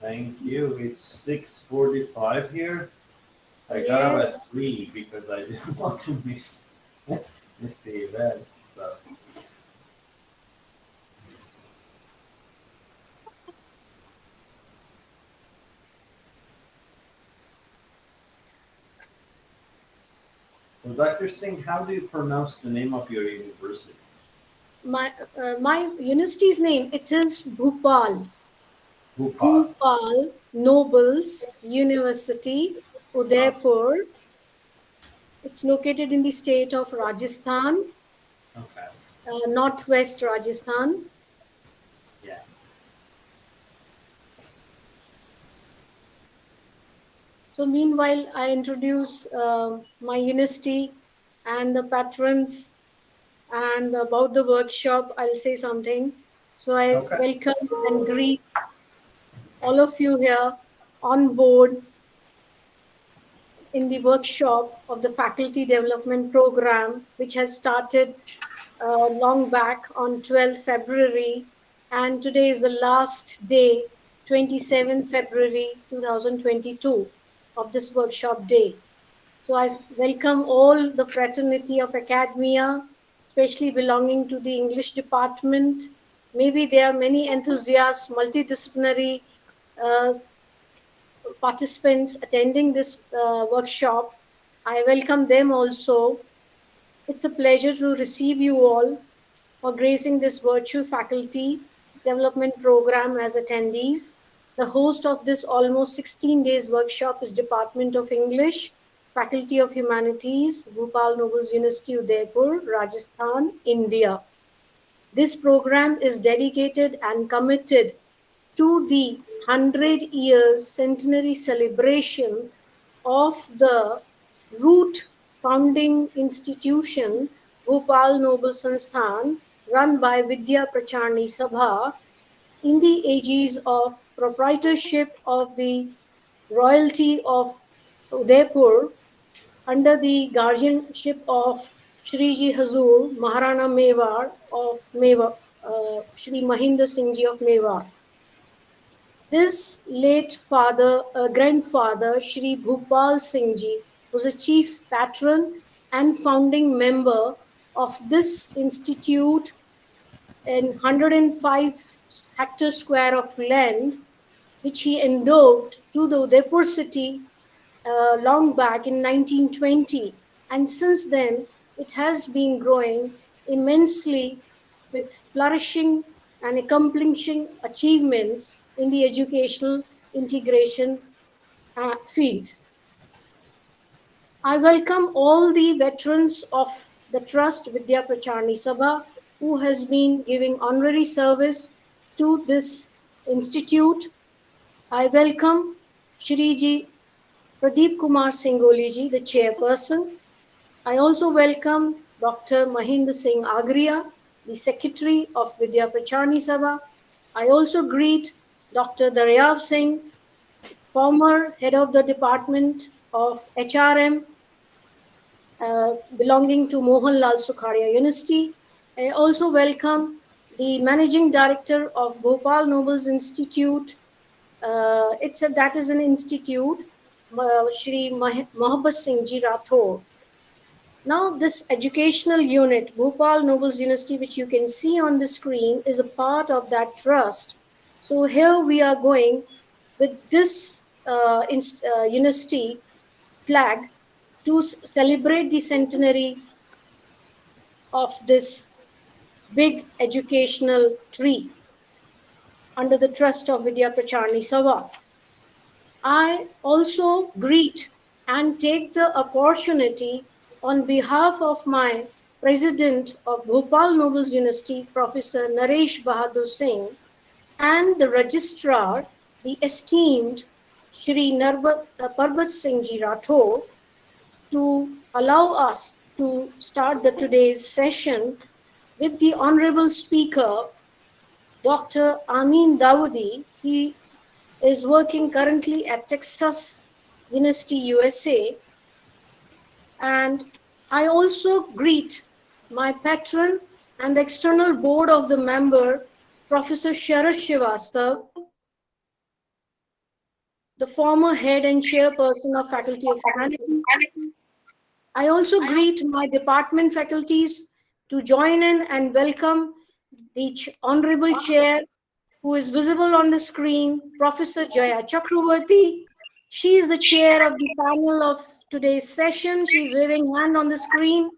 Thank you. It's 6:45 here. I got up at Yes. 3 because I didn't want to miss the event. So. So, Dr. Singh, how do you pronounce the name of your university? My university's name, it is Bhupal. Bhupal. Bhupal Nobles University, Udaipur. It's located in the state of Rajasthan, Okay. northwest Rajasthan. Yeah. So meanwhile, I introduce my university and the patrons, and about the workshop, I'll say something. So I Okay. welcome and greet all of you here on board in the workshop of the faculty development program, which has started long back on 12th February, and today is the last day, 27th February 2022, of this workshop day. So I welcome all the fraternity of academia, especially belonging to the English department. Maybe there are many enthusiasts, multidisciplinary uh, participants attending this workshop. I welcome them also. It's a pleasure to receive you all for gracing this virtual faculty development program as attendees. The host of this almost 16 days workshop is Department of English, Faculty of Humanities, Bhupal Nobles University, Udaipur, Rajasthan, India. This program is dedicated and committed to the 100 years centenary celebration of the root founding institution, Bhupal Noble Sansthan, run by Vidya Pracharni Sabha, in the aegis of proprietorship of the royalty of Udaipur, under the guardianship of Shriji Hazur, Maharana Mewar of Mewar, Shri Mahinda Singh Ji of Mewar. His late grandfather, Shri Bhupal Singh Ji, was a chief patron and founding member of this institute in 105 hectare square of land, which he endowed to the Udaipur city long back in 1920. And since then, it has been growing immensely with flourishing and accomplishing achievements in the educational integration field. I welcome all the veterans of the Trust Vidya Pracharni Sabha who has been giving honorary service to this institute. I welcome Shriji Pradeep Kumar Singoli ji, the chairperson. I also welcome Dr. Mahinda Singh Agria, the secretary of Vidya Pracharni Sabha. I also greet Dr. Daryav Singh, former head of the Department of HRM, belonging to Mohanlal Sukhadia University. I also welcome the managing director of Bhopal Nobles Institute. That is an institute, Shri Mohabbat Singh Ji Rathore. Now, this educational unit, Bhopal Nobles University, which you can see on the screen, is a part of that trust. So here we are going with this university flag to celebrate the centenary of this big educational tree under the trust of Vidya Pracharni Sabha. I also greet and take the opportunity on behalf of my President of Bhopal Nobles University, Professor Naresh Bahadur Singh, and the Registrar, the esteemed Shri Parbat Singh Ji Rathore, to allow us to start the today's session with the Honorable Speaker, Dr. Amin Davoodi. He is working currently at Texas University, USA. And I also greet my patron and the external board of the member, Professor Sharad Srivastav, the former head and chairperson of Faculty of Humanities. I also greet my department faculties to join in and welcome the Honorable Chair, who is visible on the screen, Professor Joya Chakravarty. She is the chair of the panel of today's session. She is waving hand on the screen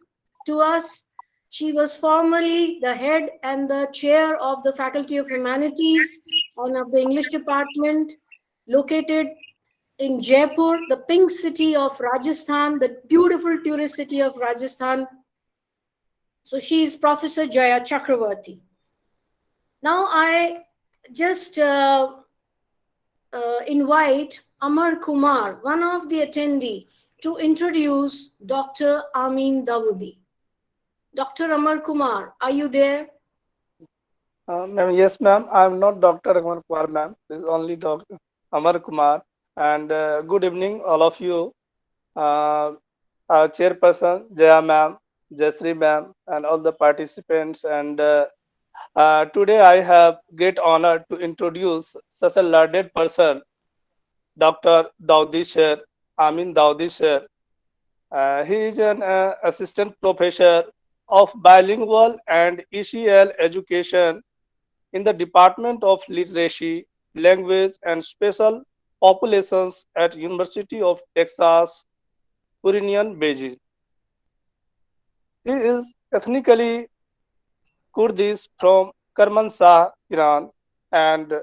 to us. She was formerly the head and the chair of the Faculty of Humanities and of the English department, located in Jaipur, the pink city of Rajasthan, the beautiful tourist city of Rajasthan. So she is Professor Joya Chakravarty. Now I just invite Amar Kumar, one of the attendee, to introduce Dr. Amin Davoodi. Dr. Amar Kumar, are you there? Ma'am, yes, ma'am. I'm not Dr. Amar Kumar, ma'am. This is only Dr. Amar Kumar. And good evening, all of you. Uh, our chairperson, Jaya ma'am, Jayshree ma'am, and all the participants. And today I have great honor to introduce such a learned person, Dr. Davoodi Sir, Amin Davoodi Sir. He is an assistant professor of bilingual and ECL education in the Department of Literacy, Language and Special Populations at University of Texas, Permian, Basin. He is ethnically Kurdish from Kermanshah, Iran, and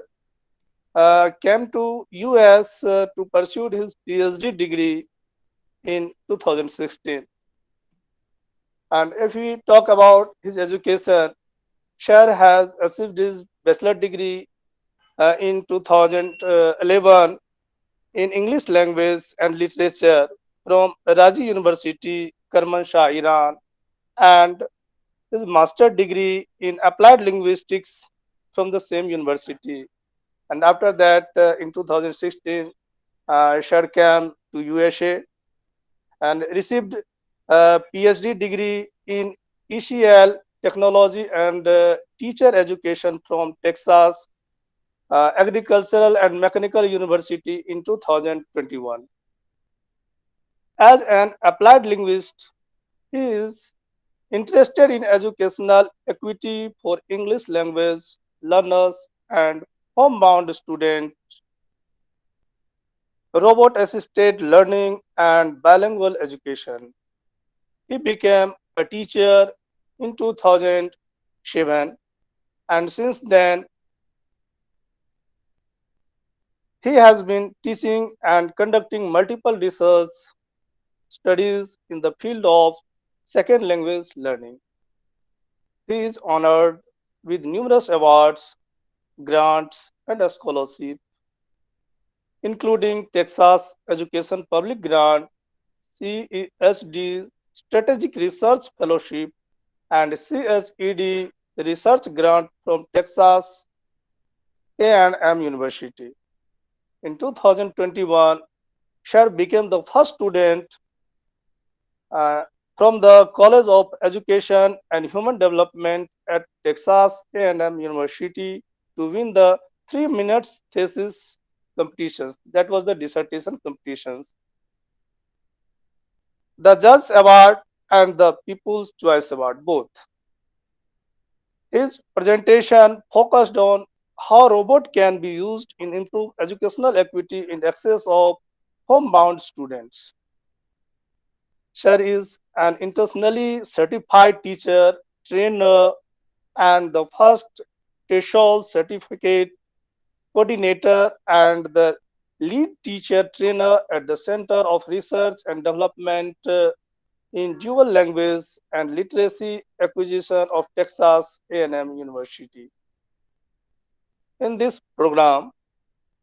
came to US to pursue his PhD degree in 2016. And if we talk about his education, Shah has achieved his bachelor degree in 2011 in English language and literature from Raji University, Kermanshah, Iran, and his master degree in applied linguistics from the same university. And after that, in 2016, Shah came to USA and received a PhD degree in ECL technology and teacher education from Texas Agricultural and Mechanical University in 2021. As an applied linguist, he is interested in educational equity for English language learners and homebound students, robot assisted learning, and bilingual education. He became a teacher in 2007, and since then, he has been teaching and conducting multiple research studies in the field of second language learning. He is honored with numerous awards, grants, and a scholarship, including Texas Education Public Grant, CESD Strategic Research Fellowship, and CSED Research Grant from Texas A&M University. In 2021, Shar became the first student uh, from the College of Education and Human Development at Texas A&M University to win the 3 minutes thesis competitions. That was the dissertation competitions, the Judge Award and the People's Choice Award, both. His presentation focused on how robot can be used in improve educational equity in access of homebound students. Sher is an internationally certified teacher, trainer, and the first TESOL certificate coordinator and the lead teacher trainer at the Center of Research and Development in Dual Language and Literacy Acquisition of Texas A&M University. In this program,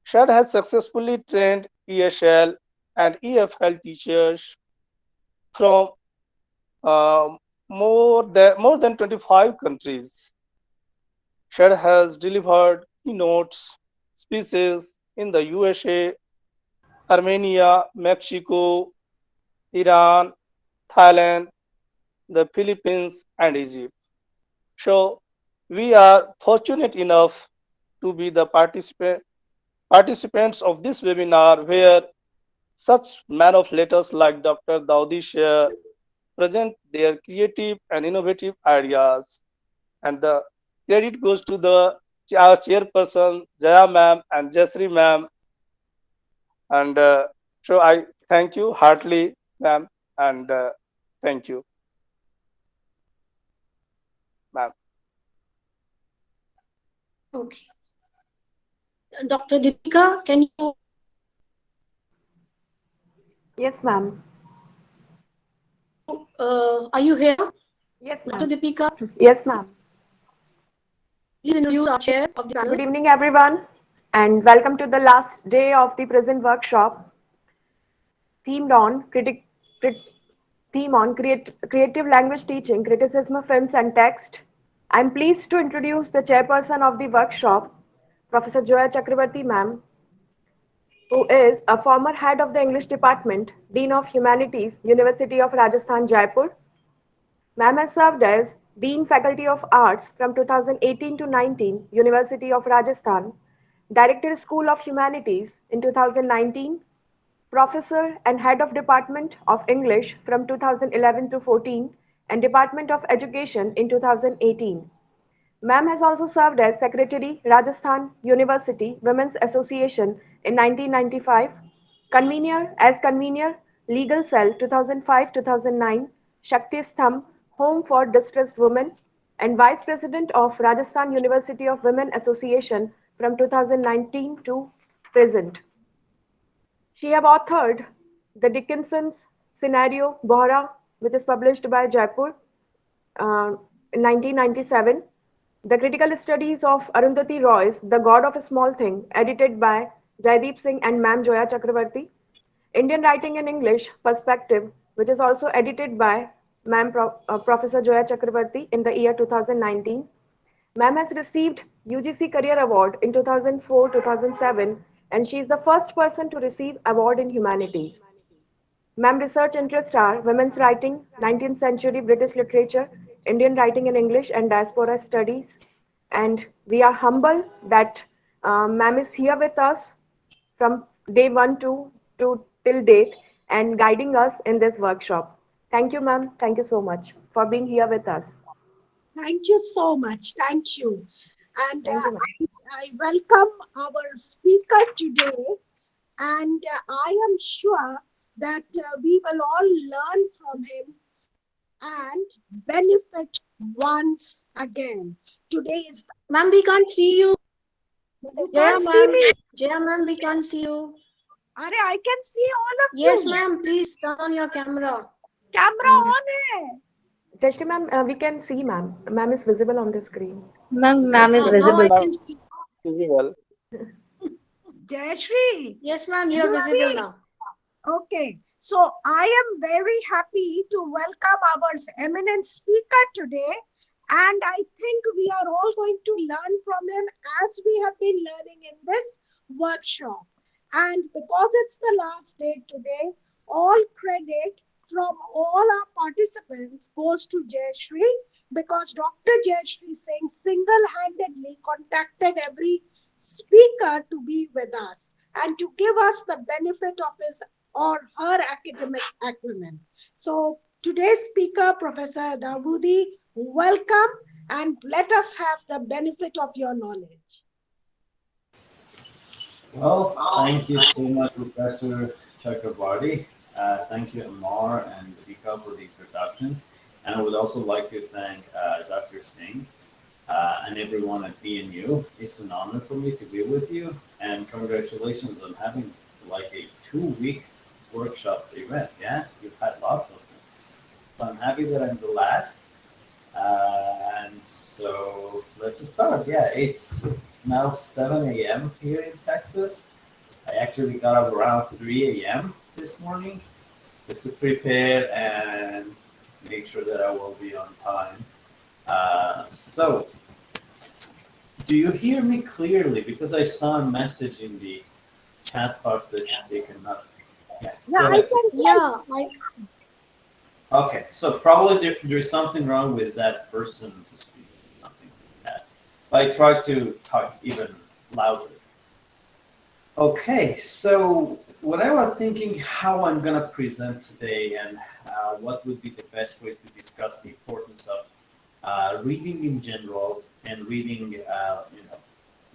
Shad has successfully trained ESL and EFL teachers from more than 25 countries. Shad has delivered keynotes speeches in the USA, Armenia, Mexico, Iran, Thailand, the Philippines, and Egypt. So we are fortunate enough to be the participant Participants of this webinar were such men of letters like Dr. Davoodi share present their creative and innovative ideas. And the credit goes to the our chairperson, Jaya ma'am and Jayshree ma'am. And so I thank you heartily, ma'am, and thank you, ma'am. Okay. Dr. Deepika, can you? Yes, ma'am. Are you here, Yes, Dr. ma'am. Deepika? Yes, ma'am. Please introduce our chair of the panel. Good evening, everyone, and welcome to the last day of the present workshop themed on creative language teaching, criticism of films and text. I'm pleased to introduce the chairperson of the workshop, Professor Joya Chakravarty, ma'am, who is a former head of the English department, Dean of Humanities, University of Rajasthan, Jaipur. Ma'am has served as Dean Faculty of Arts from 2018 to 19, University of Rajasthan, Director School of Humanities in 2019, Professor and Head of Department of English from 2011 to 14, and Department of Education in 2018. Ma'am has also served as Secretary, Rajasthan University Women's Association in 1995, convener, Legal Cell 2005-2009, Shakti Stham, Home for Distressed Women, and Vice President of Rajasthan University of Women Association from 2019 to present. She have authored the Dickinson's Scenario Bohra, which is published by Jaipur in 1997, The Critical Studies of Arundhati Roy's The God of a Small Thing, edited by Jaideep Singh and Ma'am Joya Chakravarty, Indian Writing in English Perspective, which is also edited by Professor Joya Chakravarty in the year 2019. Ma'am has received UGC Career Award in 2004-2007, and she is the first person to receive award in humanities. Ma'am research interests are women's writing, 19th century British literature, Indian writing in English, and diaspora studies. And we are humble that ma'am is here with us from day one to till date and guiding us in this workshop. Thank you, ma'am. Thank you so much for being here with us. Thank you so much. Thank you. And Thank you, ma'am. I welcome our speaker today. And I am sure that we will all learn from him and benefit once again. Today is. Ma'am, we can't see you. You Jaya can't see ma'am. me. Jaya ma'am, we can't see you. Are I can see all of Yes, you. ma'am. Please turn on your camera. Camera on hai. Jayshree ma'am, we can see ma'am. Ma'am is visible on the screen. Ma'am is Now visible. I can see. Visible. Jayshree, Yes, ma'am. You are you visible see. now. Okay, so I am very happy to welcome our eminent speaker today, and I think we are all going to learn from him as we have been learning in this workshop. And because it's the last day today, all credit from all our participants goes to Jayshree, because Dr. Jayshree Singh single-handedly contacted every speaker to be with us and to give us the benefit of his or her academic acumen. So today's speaker, Professor Davoodi, welcome and let us have the benefit of your knowledge. Well, thank you so much, Professor Chakravarty. Thank you, Amar and Vika, for the introductions. And I would also like to thank Dr. Singh and everyone at BNU. It's an honor for me to be with you, and congratulations on having like a 2-week workshop event. Yeah, you've had lots of them. So I'm happy that I'm the last. And so let's start. Yeah, it's now 7 a.m. here in Texas. I actually got up around 3 a.m. this morning just to prepare and make sure that I will be on time. So, do you hear me clearly? Because I saw a message in the chat box that they cannot. Yeah, go I ahead. can Yeah, Okay, so probably there's something wrong with that person's speaker, something like that. But I try to talk even louder. Okay, so what I was thinking, how I'm gonna present today, and what would be the best way to discuss the importance of reading in general and reading,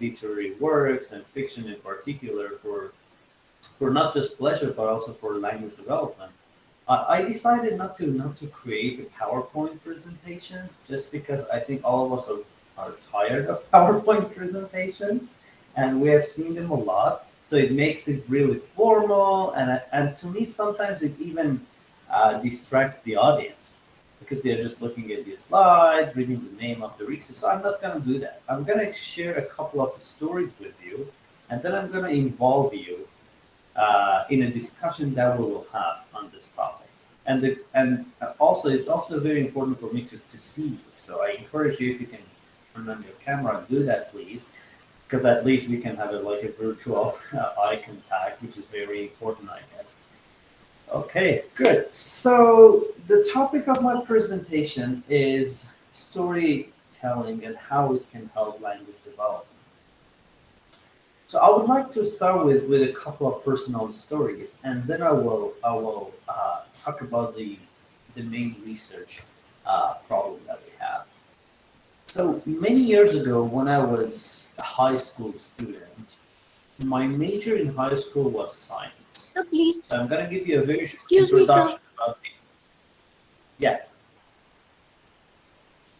literary works and fiction in particular for not just pleasure but also for language development. I decided not to create a PowerPoint presentation just because I think all of us are tired of PowerPoint presentations, and we have seen them a lot. So it makes it really formal, and to me sometimes it even distracts the audience because they're just looking at the slide, reading the name of the research. So I'm not going to do that. I'm going to share a couple of stories with you, and then I'm going to involve you in a discussion that we will have on this topic. And also, it's also very important for me to see you. So I encourage you, if you can turn on your camera and do that, please, because at least we can have like a virtual eye contact, which is very important, I guess. Okay, good. So the topic of my presentation is storytelling and how it can help language development. So I would like to start with a couple of personal stories, and then I will talk about the main research problem that we have. So many years ago, when I was a high school student, my major in high school was science. So please, So I'm gonna give you a very short excuse me, sir. introduction about it. Yeah.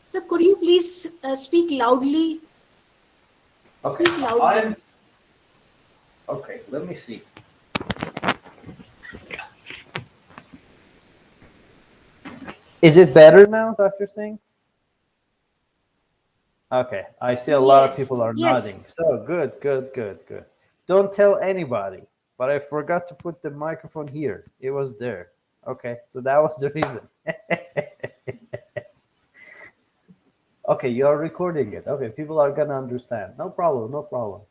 So could you please speak loudly? Okay. Speak loudly. Okay. Let me see. Is it better now, Dr. Singh? Okay, I see a lot of Yes, people are yes. nodding. So good, good, good, good. Don't tell anybody, but I forgot to put the microphone here. It was there. Okay, so that was the reason. Okay, you're recording it. Okay, people are gonna understand. No problem, no problem.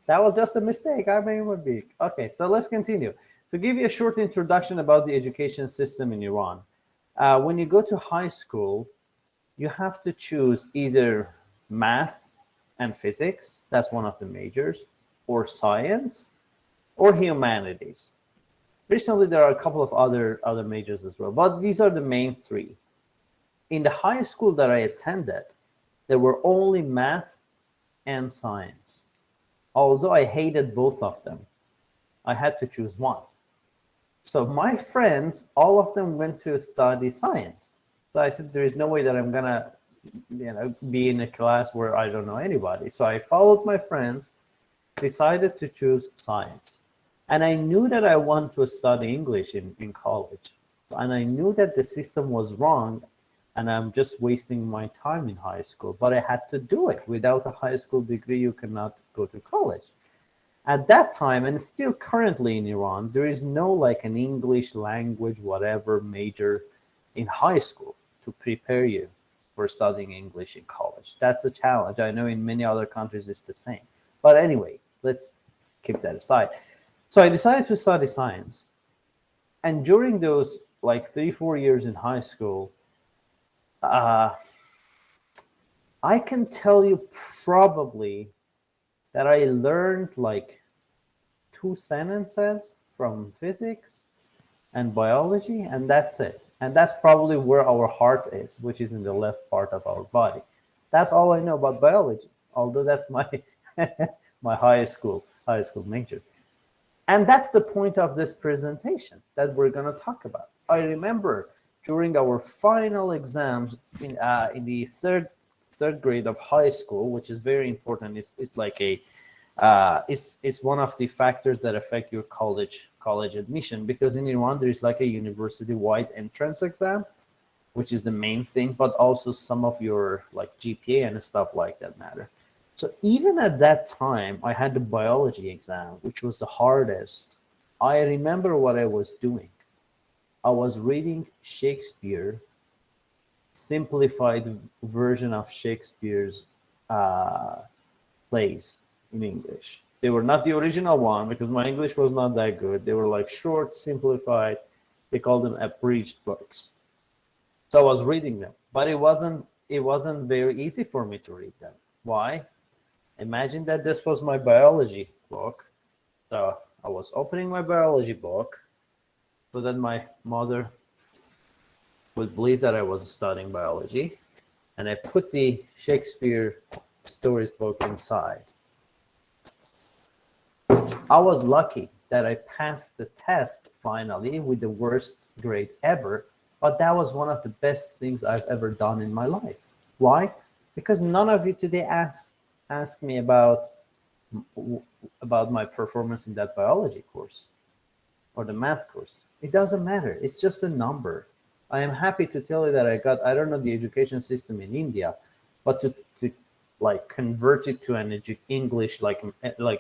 That was just a mistake. I mean, it would be. Okay, so let's continue. To give you a short introduction about the education system in Iran. When you go to high school, you have to choose either math and physics, that's one of the majors, or science, or humanities. Recently, there are a couple of other majors as well, but these are the main three. In the high school that I attended, there were only math and science. Although I hated both of them, I had to choose one. So my friends, all of them went to study science. So I said, there is no way that I'm gonna, be in a class where I don't know anybody. So I followed my friends, decided to choose science. And I knew that I wanted to study English in college. And I knew that the system was wrong and I'm just wasting my time in high school. But I had to do it. Without a high school degree, you cannot go to college. At that time, and still currently in Iran, there is no like an English language, whatever major in high school to prepare you for studying English in college. That's a challenge. I know in many other countries it's the same. But anyway, let's keep that aside. So I decided to study science. And during those like 3-4 years in high school, I can tell you probably that I learned like 2 sentences from physics and biology, and that's it. And that's probably where our heart is, which is in the left part of our body. That's all I know about biology, although that's my my high school major. And that's the point of this presentation that we're going to talk about. I remember during our final exams in the third grade of high school, which is very important. It's like a it's one of the factors that affect your college admission, because in Iran there is like a university-wide entrance exam, which is the main thing, but also some of your like GPA and stuff like that matter. So even at that time, I had the biology exam, which was the hardest. I remember what I was doing. I was reading Shakespeare, simplified version of Shakespeare's plays in English. They were not the original one because my English was not that good. They were like short, simplified. They called them abridged books. So I was reading them, but it wasn't very easy for me to read them. Why? Imagine that this was my biology book. So I was opening my biology book so that my mother would believe that I was studying biology. And I put the Shakespeare stories book inside. I was lucky that I passed the test finally with the worst grade ever, but that was one of the best things I've ever done in my life. Why? Because none of you today ask me about my performance in that biology course or the math course. It doesn't matter. It's just a number. I am happy to tell you that I don't know the education system in India, but to like convert it to an English, like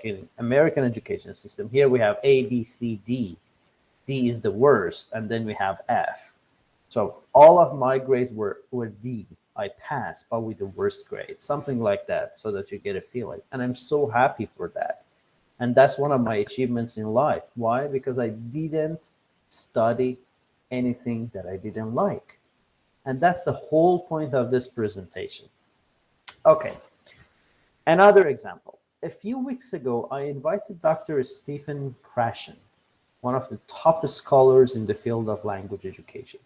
in American education system, here we have A, B, C, D. D is the worst, and then we have F. So all of my grades were D. I passed, but with the worst grade, something like that, so that you get a feeling. And I'm so happy for that. And that's one of my achievements in life. Why? Because I didn't study anything that I didn't like. And that's the whole point of this presentation. Okay, another example. A few weeks ago, I invited Dr. Stephen Krashen, one of the top scholars in the field of language education.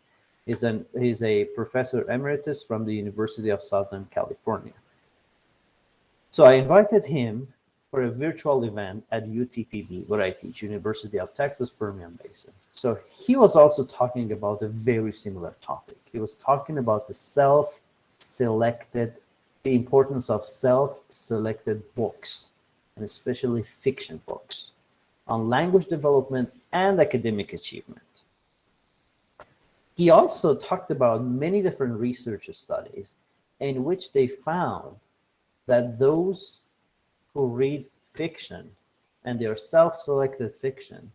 He's a professor emeritus from the University of Southern California. So I invited him for a virtual event at UTPB, where I teach, University of Texas Permian Basin. So he was also talking about a very similar topic. He was talking about the importance of self-selected books, and especially fiction books, on language development and academic achievement. He also talked about many different research studies in which they found that those who read fiction, and they are self-selected fiction,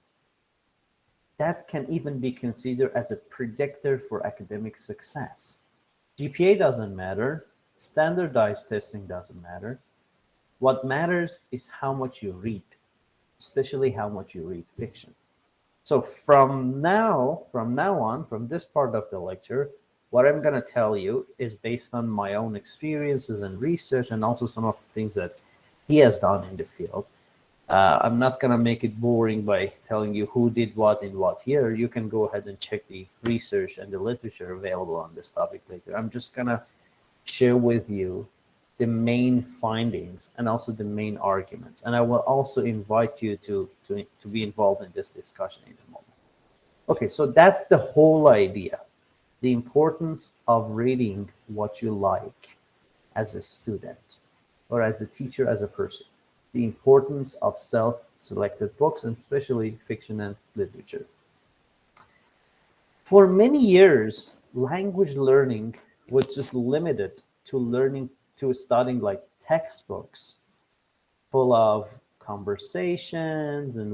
that can even be considered as a predictor for academic success. GPA doesn't matter. Standardized testing doesn't matter. What matters is how much you read, especially how much you read fiction. So from now on, from this part of the lecture, what I'm going to tell you is based on my own experiences and research, and also some of the things that he has done in the field. I'm not going to make it boring by telling you who did what in what year. You can go ahead and check the research and the literature available on this topic later. I'm just going to share with you the main findings and also the main arguments. And I will also invite you to be involved in this discussion in a moment. Okay, so that's the whole idea. The importance of reading what you like as a student or as a teacher, as a person. The importance of self-selected books, and especially fiction and literature. For many years, language learning was just limited to studying like textbooks full of conversations and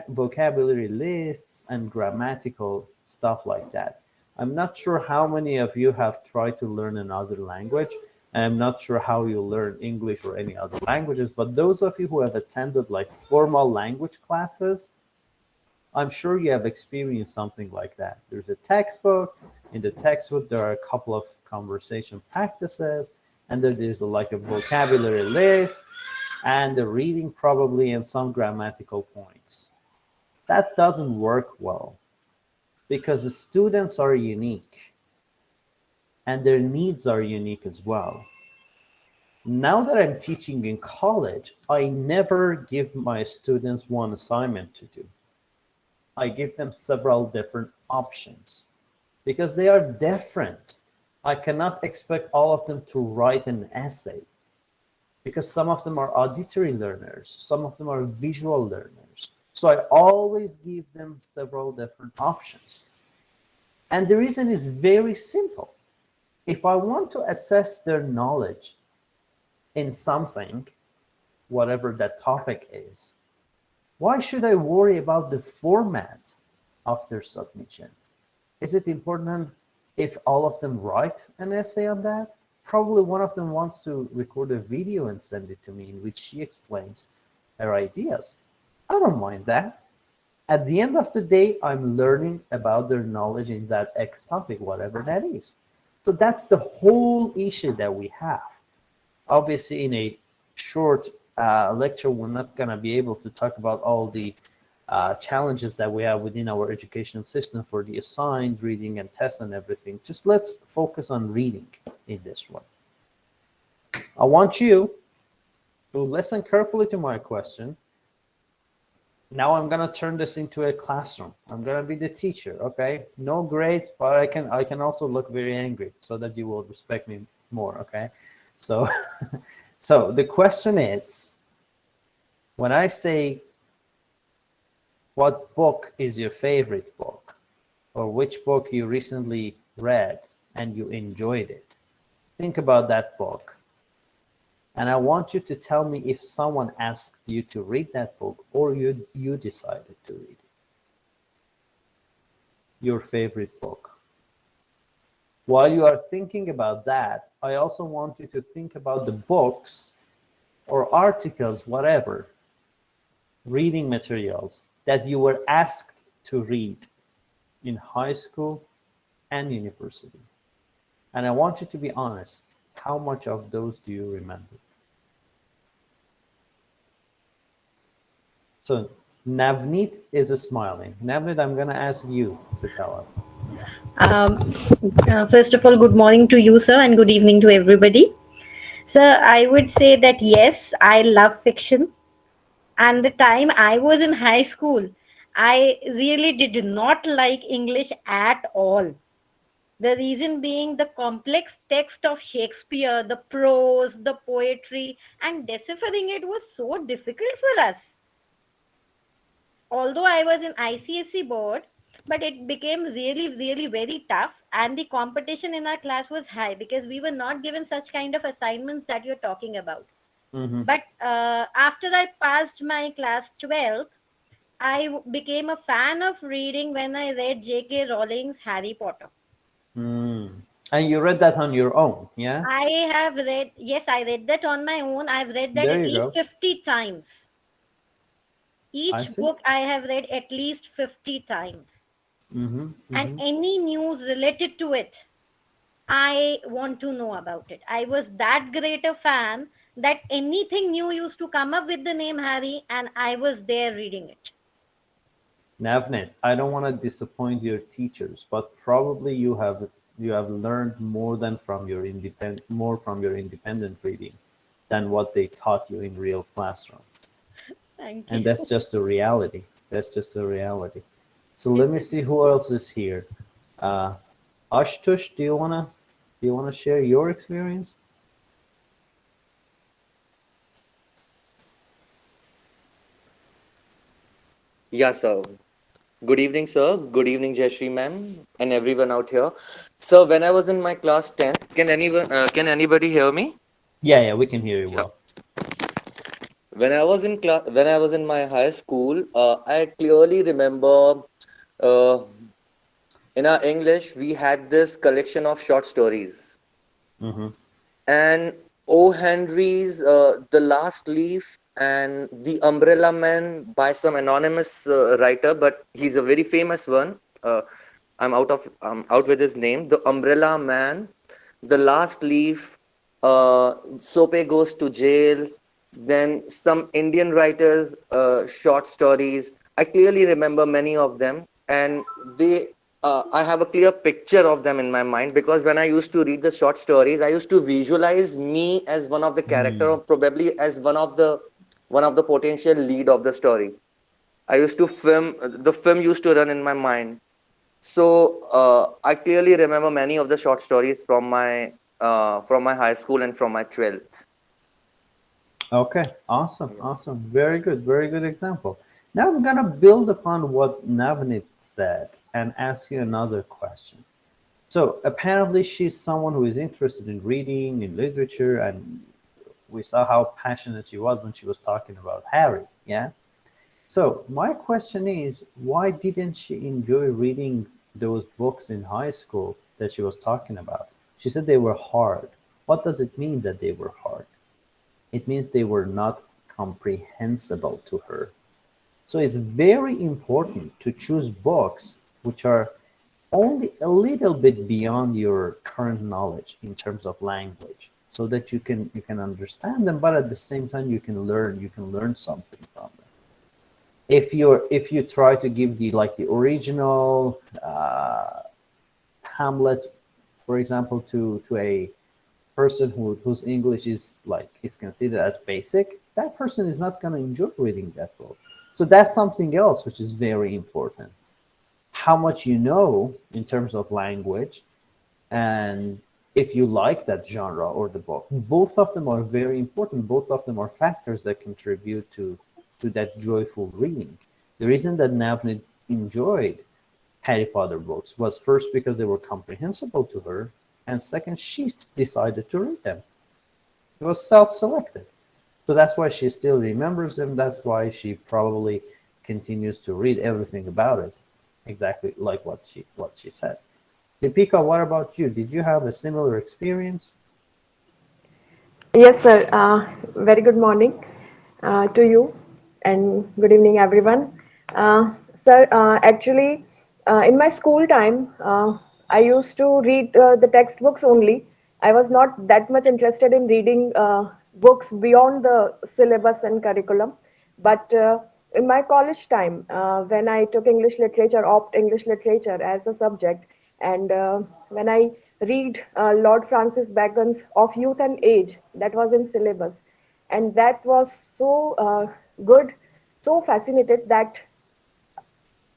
vocabulary lists and grammatical stuff like that. I'm not sure how many of you have tried to learn another language. I'm not sure how you learn English or any other languages, but those of you who have attended like formal language classes, I'm sure you have experienced something like that. There's a textbook. In the textbook, there are a couple of conversation practices, and then there's like a vocabulary list and the reading probably and some grammatical points. That doesn't work well because the students are unique and their needs are unique as well. Now that I'm teaching in college, I never give my students one assignment to do. I give them several different options because they are different. I cannot expect all of them to write an essay because some of them are auditory learners, some of them are visual learners. So I always give them several different options. And the reason is very simple. If I want to assess their knowledge in something, whatever that topic is, why should I worry about the format of their submission? Is it important if all of them write an essay on that? Probably one of them wants to record a video and send it to me in which she explains her ideas. I don't mind that. At the end of the day, I'm learning about their knowledge in that X topic, whatever that is. So that's the whole issue that we have. Obviously, in a short lecture, we're not going to be able to talk about all the challenges that we have within our educational system for the assigned reading and tests and everything. Just let's focus on reading in this one. I want you to listen carefully to my question. Now I'm gonna turn this into a classroom. I'm gonna be the teacher, okay? No grades, but I can also look very angry so that you will respect me more, okay? So, so the question is, when I say, what book is your favorite book, or which book you recently read and you enjoyed it, think about that book. And I want you to tell me if someone asked you to read that book or you decided to read it. Your favorite book. While you are thinking about that, I also want you to think about the books or articles, whatever, reading materials that you were asked to read in high school and university. And I want you to be honest. How much of those do you remember? So Navneet is smiling. Navneet, I'm going to ask you to tell us. First of all, good morning to you, sir, and good evening to everybody. Sir, I would say that yes, I love fiction. And the time I was in high school, I really did not like English at all. The reason being the complex text of Shakespeare, the prose, the poetry, and deciphering it was so difficult for us. Although I was in ICSE board, but it became really, really very tough, and the competition in our class was high because we were not given such kind of assignments that you're talking about. Mm-hmm. But after I passed my class 12th, became a fan of reading when I read J.K. Rowling's Harry Potter. And you read that on your own, yeah? Yes, I read that on my own. I've read that at least 50 times. Each book I have read at least 50 times. And any news related to it, I want to know about it. I was that great a fan that anything new used to come up with the name Harry, and I was there reading it. Navneet, I don't want to disappoint your teachers, but probably you have learned more from your independent reading than what they taught you in real classroom. Thank you. And that's just a reality. That's just a reality. So let me see who else is here. Ashtush, do you wanna share your experience? Yeah, sir. Good evening, sir. Good evening, Jayshree ma'am, and everyone out here. So when I was in my class 10, can anybody hear me? Yeah, we can hear you well. When I was in my high school, I clearly remember in our English we had this collection of short stories, and O. Henry's The Last Leaf and The Umbrella Man by some anonymous writer, but he's a very famous one. I'm out with his name. The Umbrella Man, The Last Leaf, Sope Goes to Jail, then some Indian writers' short stories. I clearly remember many of them, and I have a clear picture of them in my mind because when I used to read the short stories, I used to visualize me as one of the character, or probably as one of the potential lead of the story. I used to the film used to run in my mind. So I clearly remember many of the short stories from my high school and from my 12th. Okay, awesome. Very good example. Now I'm gonna build upon what Navneet says and ask you another question. So apparently she's someone who is interested in reading, in literature, and we saw how passionate she was when she was talking about Harry, yeah? So my question is, why didn't she enjoy reading those books in high school that she was talking about? She said they were hard. What does it mean that they were hard? It means they were not comprehensible to her. So it's very important to choose books which are only a little bit beyond your current knowledge in terms of language. so that you can understand them, but at the same time you can learn something from them. If you try to give the original Hamlet, for example, to a person whose English is considered as basic, that person is not going to enjoy reading that book. So that's something else which is very important. How much you know in terms of language, and if you like that genre or the book, both of them are very important. Both of them are factors that contribute to that joyful reading. The reason that Navneet enjoyed Harry Potter books was first because they were comprehensible to her, and second, she decided to read them. It was self-selected. So that's why she still remembers them. That's why she probably continues to read everything about it, exactly like what she said. Deepika, what about you? Did you have a similar experience? Yes, sir. Very good morning to you, and good evening, everyone. Sir, actually, in my school time, I used to read the textbooks only. I was not that much interested in reading books beyond the syllabus and curriculum. But in my college time, when I took English literature, opt English literature as a subject, and when I read Lord Francis Bacon's Of Youth and Age, that was in syllabus, and that was so good, so fascinated that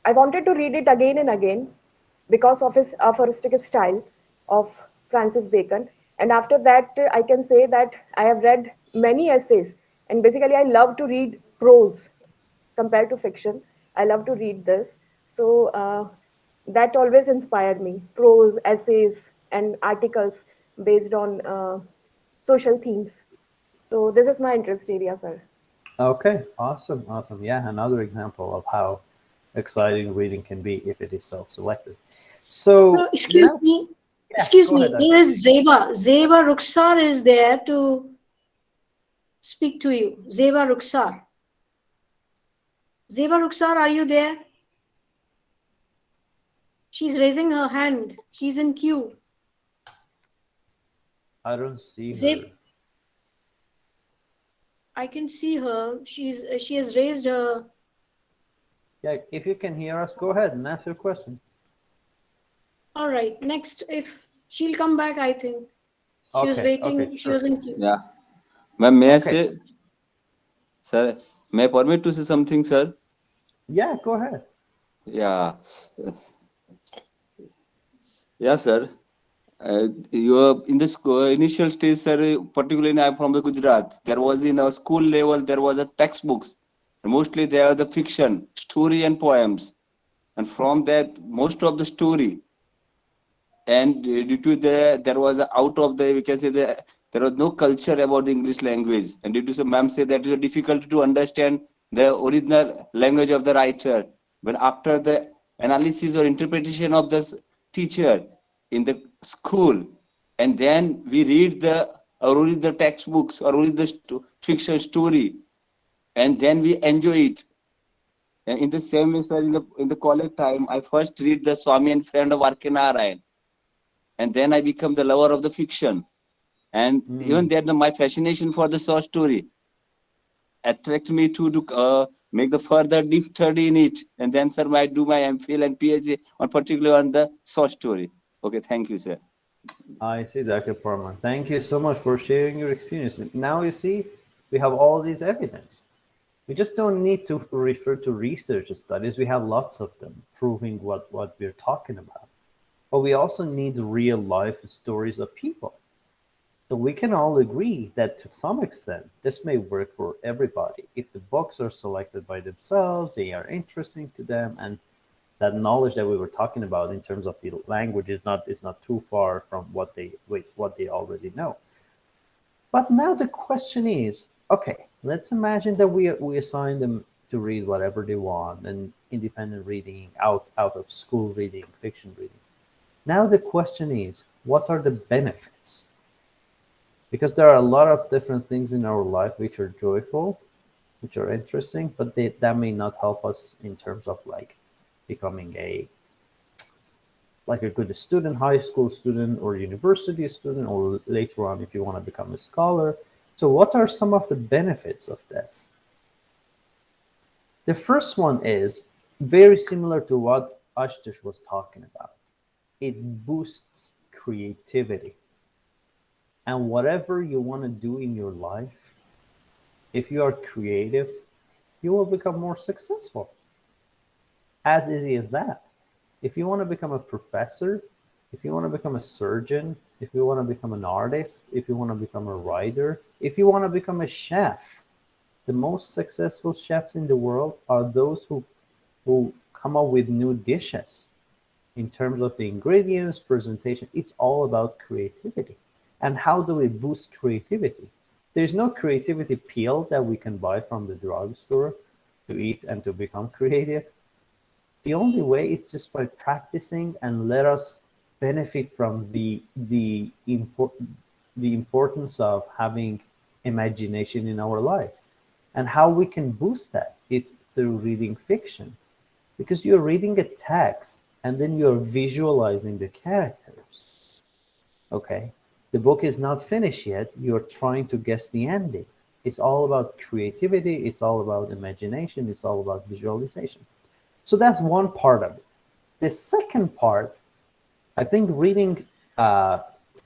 I wanted to read it again and again because of his aphoristic style of Francis Bacon. And after that, I can say that I have read many essays, and basically, I love to read prose compared to fiction. I love to read this. So that always inspired me, prose, essays, and articles based on social themes. So this is my interest area, sir. Okay, awesome, awesome. Yeah, another example of how exciting reading can be if it is self-selected. So, So now, yeah, excuse go me, ahead. there is Zeba. Zeba Rukhsar is there to speak to you. Zeba Rukhsar. Zeba Rukhsar, are you there? She's raising her hand. She's in queue. I don't see Zeb, her. I can see her. She has raised her. Yeah, if you can hear us, go ahead and ask your question. All right. Next, if she'll come back, I think she was Okay, waiting. She sure. was in queue. Yeah, ma'am, may I Okay. say, sir, may I permit to say something, sir? Yeah, go ahead. Yeah, yeah, sir. You are in the initial stage, sir, particularly I'm from the Gujarat. There was in a school level, there was a textbooks. Mostly they are the fiction, story and poems. And from that, most of the story. And due to there was out of the, we can say there was no culture about the English language. And due to some ma'am say that it is difficult to understand the original language of the writer. But after the analysis or interpretation of the teacher in the school, and then we read or read the textbooks or read the fiction story, and then we enjoy it. And in the same way, sir, in the college time, I first read the Swami and Friend of R.K. Narayan, and then I become the lover of the fiction. And even then, my fascination for the short story attracts me to make the further deep study in it. And then, sir, I do my MPhil and PhD on particularly on the short story. Okay, thank you, sir. I see, Dr. Parman. Thank you so much for sharing your experience. Now you see, we have all these evidence. We just don't need to refer to research studies. We have lots of them proving what we're talking about. But we also need real life stories of people. So we can all agree that to some extent, this may work for everybody. If the books are selected by themselves, they are interesting to them, and that knowledge that we were talking about in terms of the language is not too far from what they already know. But now the question is, okay, let's imagine that we assign them to read whatever they want, and independent reading, out of school reading, fiction reading. Now the question is, what are the benefits? Because there are a lot of different things in our life which are joyful, which are interesting, but that may not help us in terms of like becoming a like a good student, high school student or university student, or later on if you want to become a scholar. So what are some of the benefits of this? The first one is very similar to what Ashish was talking about. It boosts creativity. And whatever you want to do in your life, if you are creative, you will become more successful. As easy as that. If you want to become a professor, if you want to become a surgeon, if you want to become an artist, if you want to become a writer, if you want to become a chef, the most successful chefs in the world are those who come up with new dishes. In terms of the ingredients, presentation, it's all about creativity. And how do we boost creativity? There's no creativity pill that we can buy from the drugstore to eat and to become creative. The only way is just by practicing and let us benefit from the importance of having imagination in our life. And how we can boost that is through reading fiction, because you're reading a text and then you're visualizing the characters. Okay, the book is not finished yet. You're trying to guess the ending. It's all about creativity. It's all about imagination. It's all about visualization. So that's one part of it. The second part, I think reading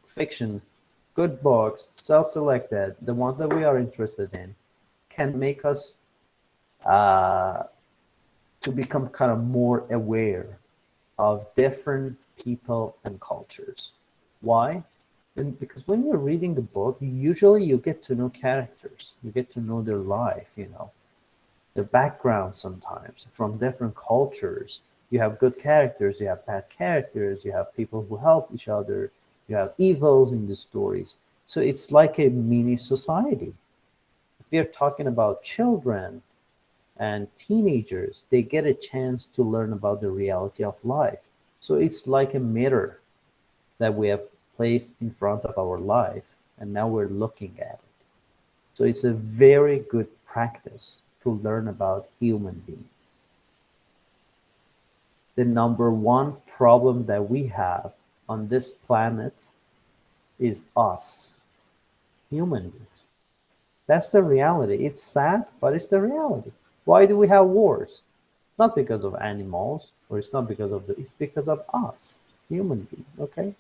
fiction, good books, self-selected, the ones that we are interested in, can make us to become kind of more aware of different people and cultures. Why? Because when you're reading the book, usually you get to know characters. You get to know their life, their background sometimes from different cultures. You have good characters, you have bad characters, you have people who help each other, you have evils in the stories. So it's like a mini society. If we are talking about children and teenagers, they get a chance to learn about the reality of life. So it's like a mirror that we have placed in front of our life, and now we're looking at it. So it's a very good practice to learn about human beings. The number one problem that we have on this planet is us, human beings. That's the reality. It's sad, but it's the reality. Why do we have wars? Not because of animals, or it's not because of it's because of us, human beings, okay?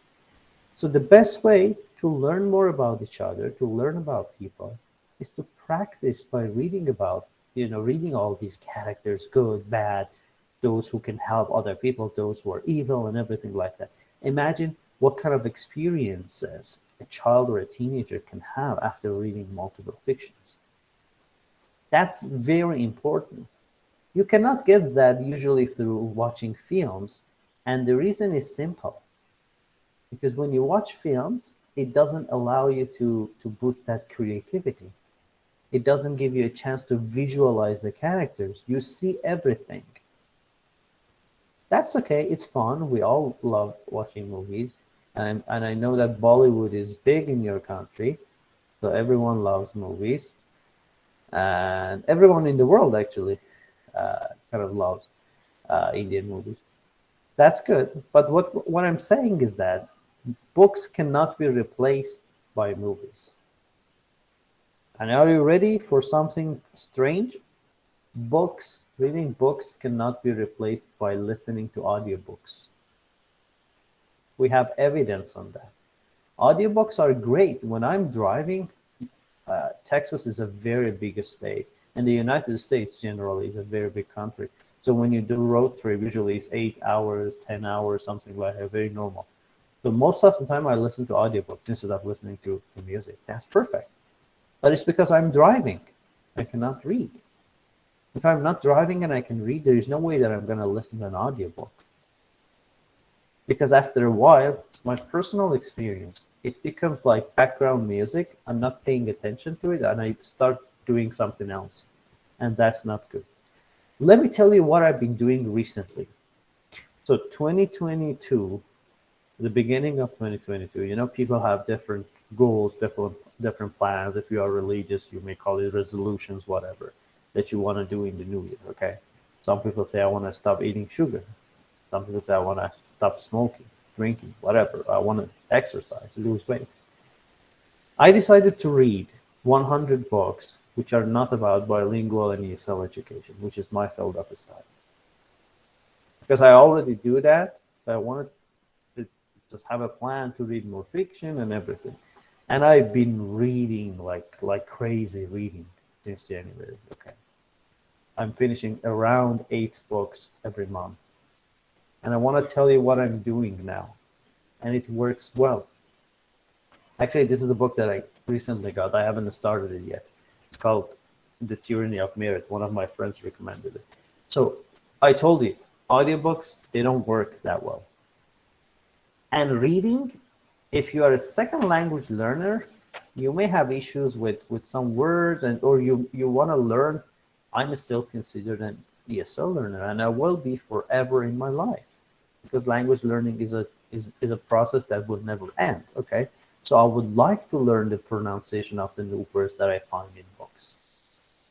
So the best way to learn more about each other, to learn about people, is to practice by reading about, reading all these characters, good, bad, those who can help other people, those who are evil, and everything like that. Imagine what kind of experiences a child or a teenager can have after reading multiple fictions. That's very important. You cannot get that usually through watching films, and the reason is simple. Because when you watch films, it doesn't allow you to boost that creativity. It doesn't give you a chance to visualize the characters. You see everything. That's okay. It's fun. We all love watching movies. And I know that Bollywood is big in your country. So everyone loves movies. And everyone in the world actually kind of loves Indian movies. That's good. But what I'm saying is that books cannot be replaced by movies. And are you ready for something strange? Reading books cannot be replaced by listening to audiobooks. We have evidence on that. Audiobooks are great. When I'm driving, Texas is a very big state, and the United States generally is a very big country. So when you do road trip, usually it's 8 hours, 10 hours, something like that, very normal. So most of the time I listen to audiobooks instead of listening to music. That's perfect. But it's because I'm driving. I cannot read. If I'm not driving and I can read, there is no way that I'm going to listen to an audiobook. Because after a while, it's my personal experience. It becomes like background music. I'm not paying attention to it, and I start doing something else. And that's not good. Let me tell you what I've been doing recently. So 2022, the beginning of 2022, people have different goals, different plans. If you are religious, you may call it resolutions, whatever, that you want to do in the new year, okay? Some people say, I want to stop eating sugar. Some people say, I want to stop smoking, drinking, whatever. I want to exercise, lose weight. I decided to read 100 books which are not about bilingual and ESL education, which is my field of study. Because I already do that, but I wanted to just have a plan to read more fiction and everything. And I've been reading like crazy reading since January. Okay. I'm finishing around 8 books every month. And I want to tell you what I'm doing now. And it works well. Actually, this is a book that I recently got. I haven't started it yet. It's called The Tyranny of Merit. One of my friends recommended it. So I told you, audiobooks, they don't work that well. And reading, if you are a second language learner, you may have issues with some words, or you want to learn. I'm still considered an ESL learner, and I will be forever in my life, because language learning is a process that will never end. Okay, so I would like to learn the pronunciation of the new words that I find in books.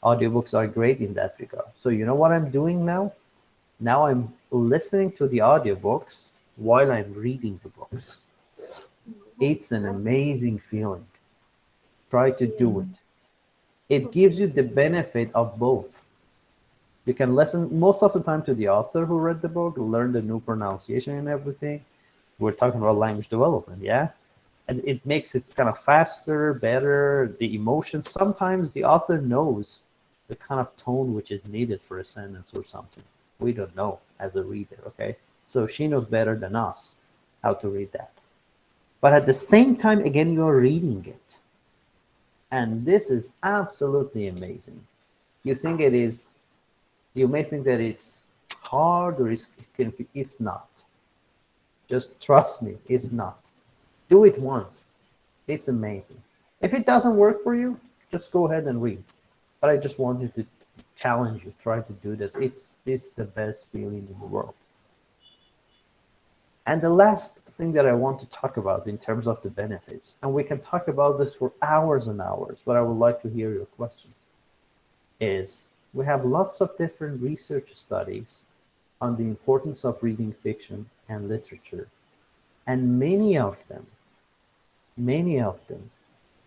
Audiobooks are great in that regard. So you know what I'm doing now? Now I'm listening to the audiobooks while I'm reading the books. It's an amazing feeling. Try to do it. It gives you the benefit of both. You can listen most of the time to the author who read the book, learn the new pronunciation and everything. We're talking about language development, yeah? And it makes it kind of faster, better, the emotions. Sometimes the author knows the kind of tone which is needed for a sentence or something. We don't know as a reader, okay? So she knows better than us how to read that. But at the same time, again, you're reading it. And this is absolutely amazing. You may think that it's hard or it's not. Just trust me, it's not. Do it once. It's amazing. If it doesn't work for you, just go ahead and read. But I just wanted to challenge you, try to do this. It's the best feeling in the world. And the last thing that I want to talk about in terms of the benefits, and we can talk about this for hours and hours, but I would like to hear your questions, is we have lots of different research studies on the importance of reading fiction and literature. And many of them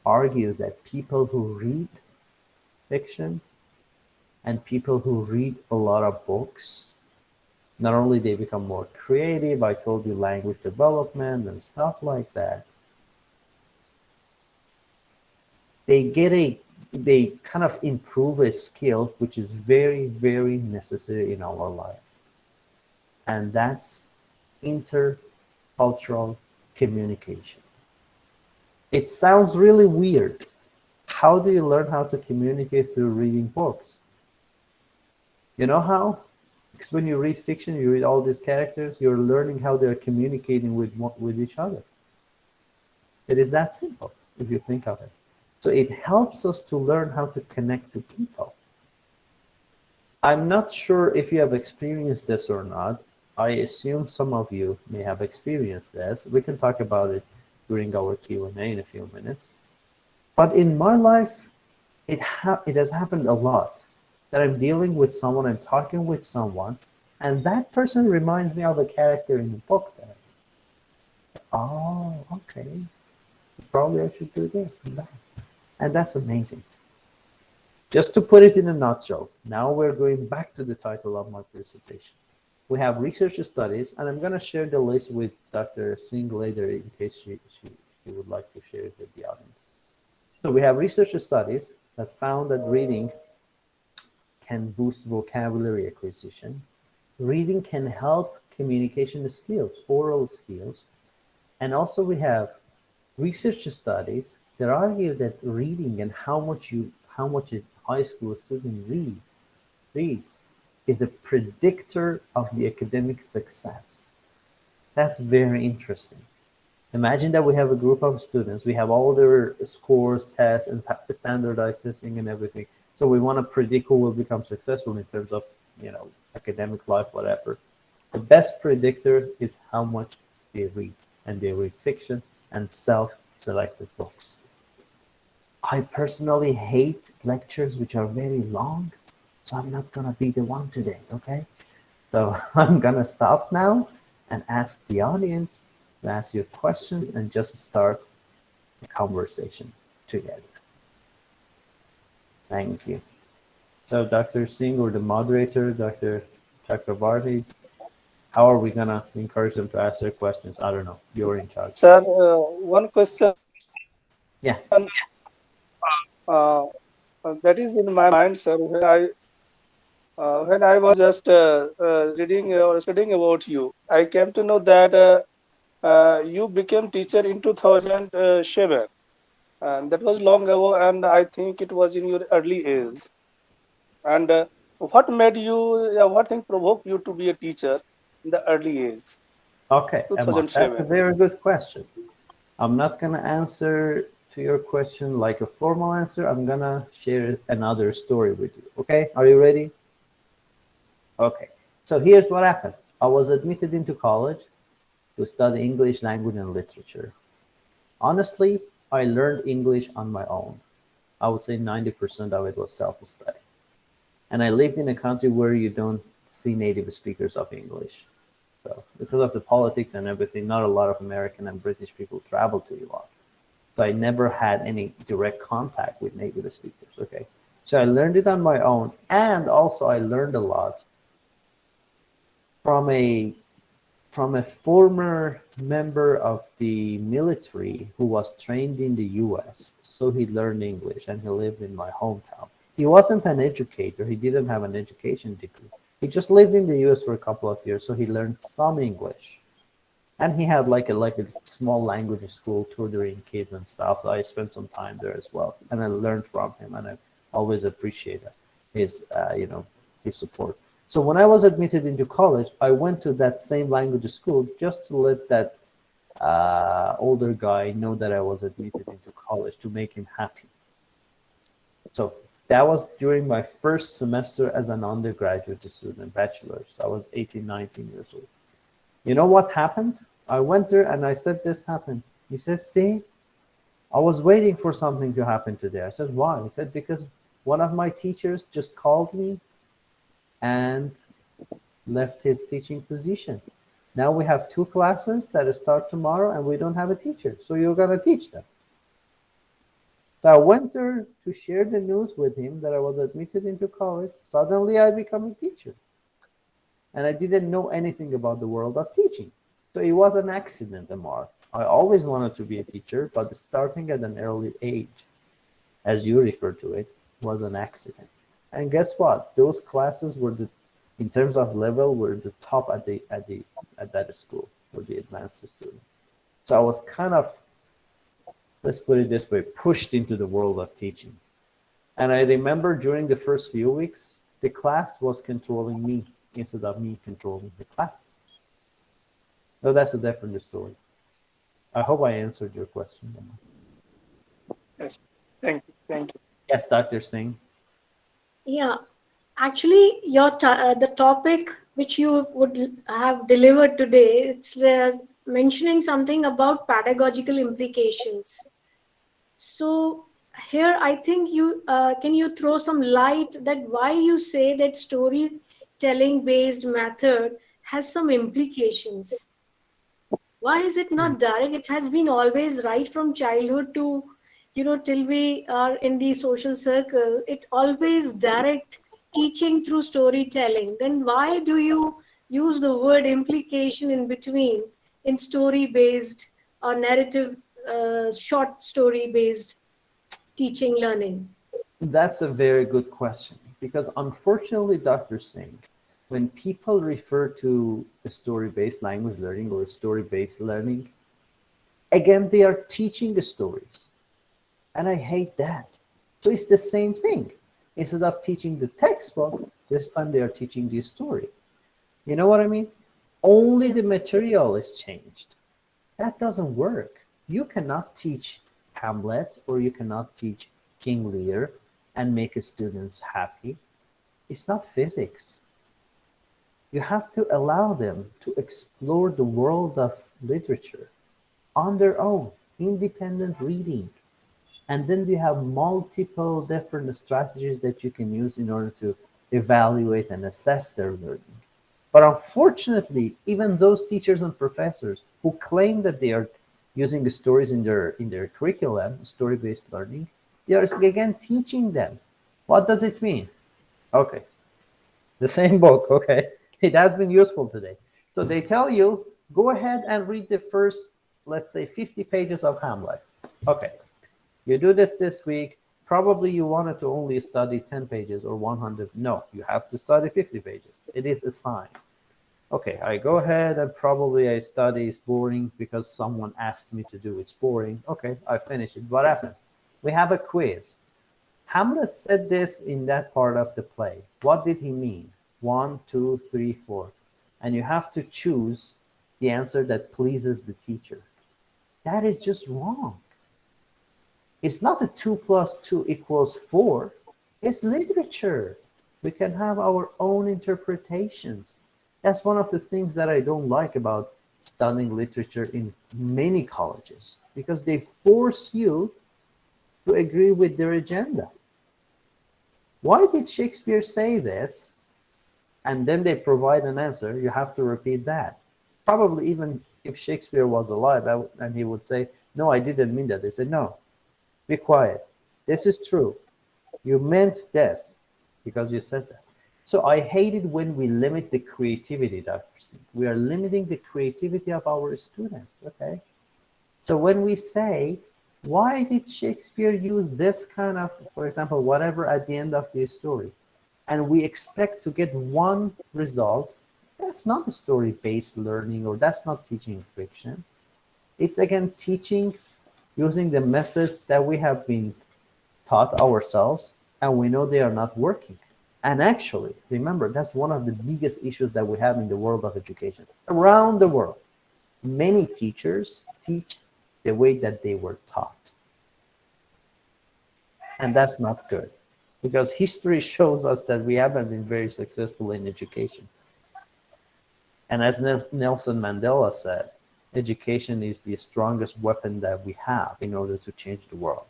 argue that people who read fiction and people who read a lot of books, not only they become more creative, I told you language development and stuff like that, they kind of improve a skill which is very, very necessary in our life. And that's intercultural communication. It sounds really weird. How do you learn how to communicate through reading books? You know how? Because when you read fiction, you read all these characters, you're learning how they're communicating with each other. It is that simple, if you think of it. So it helps us to learn how to connect to people. I'm not sure if you have experienced this or not. I assume some of you may have experienced this. We can talk about it during our Q&A in a few minutes. But in my life, it has happened a lot. That I'm dealing with someone, I'm talking with someone, and that person reminds me of a character in the book. Oh, okay. Probably I should do this and that. And that's amazing. Just to put it in a nutshell, now we're going back to the title of my presentation. We have research studies, and I'm going to share the list with Dr. Singh later in case she would like to share it with the audience. So we have research studies that found that reading can boost vocabulary acquisition. Reading can help communication skills, oral skills. And also we have research studies that argue that reading and how much a high school student reads is a predictor of the academic success. That's very interesting. Imagine that we have a group of students, we have all their scores, tests, and standardized testing and everything. So we want to predict who will become successful in terms of, academic life, whatever. The best predictor is how much they read, and they read fiction and self-selected books. I personally hate lectures which are very long, so I'm not going to be the one today, okay? So I'm going to stop now, and ask the audience to ask you questions and just start the conversation together. Thank you. So Dr. Singh or the moderator, Dr. Chakravarty, how are we gonna encourage them to ask their questions? I don't know. You're in charge. Sir, one question. Yeah. Uh, that is in my mind, sir. When I was just reading or studying about you, I came to know that you became teacher in 2007, and that was long ago, and I think it was in your early age. And what made you, what thing provoked you to be a teacher in the early age? Okay, Emma, that's a 2007. very good question. I'm not gonna answer to your question like a formal answer. I'm gonna share another story with you. Okay, are you ready? Okay, so here's what happened. I was admitted into college to study English language and literature. Honestly, I learned English on my own. I would say 90% of it was self-study. And I lived in a country where you don't see native speakers of English. So because of the politics and everything, not a lot of American and British people travel to Iran. So I never had any direct contact with native speakers. Okay. So I learned it on my own. And also I learned a lot from a former member of the military who was trained in the US. So he learned English and he lived in my hometown. He wasn't an educator. He didn't have an education degree. He just lived in the US for a couple of years. So he learned some English. And he had like a small language school tutoring kids and stuff. So I spent some time there as well. And I learned from him and I always appreciated his, his support. So when I was admitted into college, I went to that same language school just to let that older guy know that I was admitted into college to make him happy. So that was during my first semester as an undergraduate student, bachelor's. I was 18, 19 years old. You know what happened? I went there and I said, this happened. He said, see, I was waiting for something to happen today. I said, why? He said, because one of my teachers just called me and left his teaching position. Now we have 2 classes that start tomorrow and we don't have a teacher. So you're going to teach them. So I went there to share the news with him that I was admitted into college. Suddenly I become a teacher. And I didn't know anything about the world of teaching. So it was an accident, Amar. I always wanted to be a teacher, but starting at an early age, as you refer to it, was an accident. And guess what? Those classes were in terms of level, were the top at that school for the advanced students. So I was kind of, let's put it this way, pushed into the world of teaching. And I remember during the first few weeks, the class was controlling me instead of me controlling the class. So that's a different story. I hope I answered your question. Yes. Thank you. Thank you. Yes, Dr. Singh. Yeah, actually, the topic which you would have delivered today, it's mentioning something about pedagogical implications. So here, I think you can you throw some light that why you say that storytelling based method has some implications. Why is it not direct? It has been always right from childhood to, till we are in the social circle. It's always direct teaching through storytelling. Then why do you use the word implication in between in story-based or narrative, short story-based teaching learning? That's a very good question because unfortunately, Dr. Singh, when people refer to a story-based language learning or story-based learning, again, they are teaching the stories. And I hate that. So it's the same thing. Instead of teaching the textbook, this time they are teaching the story. You know what I mean? Only the material is changed. That doesn't work. You cannot teach Hamlet or you cannot teach King Lear and make students happy. It's not physics. You have to allow them to explore the world of literature on their own, independent reading. And then you have multiple different strategies that you can use in order to evaluate and assess their learning. But unfortunately, even those teachers and professors who claim that they are using the stories in their curriculum, story-based learning, they are again teaching them. What does it mean? Okay, the same book. Okay, it has been useful today. So they tell you, go ahead and read the first, let's say, 50 pages of Hamlet. Okay, you do this week. Probably you wanted to only study 10 pages or 100. No, you have to study 50 pages. It is assigned. Okay, I go ahead and probably I study. It's boring because someone asked me to do. It's boring. Okay, I finish it. What happens? We have a quiz. Hamlet said this in that part of the play. What did he mean? 1, 2, 3, 4. And you have to choose the answer that pleases the teacher. That is just wrong. It's not a 2 plus 2 equals 4. It's literature. We can have our own interpretations. That's one of the things that I don't like about studying literature in many colleges, because they force you to agree with their agenda. Why did Shakespeare say this? And then they provide an answer. You have to repeat that. Probably even if Shakespeare was alive and he would say, no, I didn't mean that. They said, no, be quiet. This is true. You meant this because you said that. So I hate it when we limit the creativity, Dr. Singh. We are limiting the creativity of our students, okay? So when we say, why did Shakespeare use this kind of, for example, whatever at the end of the story, and we expect to get one result, that's not a story-based learning, or that's not teaching fiction. It's again teaching using the methods that we have been taught ourselves, and we know they are not working. And actually, remember, that's one of the biggest issues that we have in the world of education. Around the world, many teachers teach the way that they were taught. And that's not good, because history shows us that we haven't been very successful in education. And as Nelson Mandela said, education is the strongest weapon that we have in order to change the world.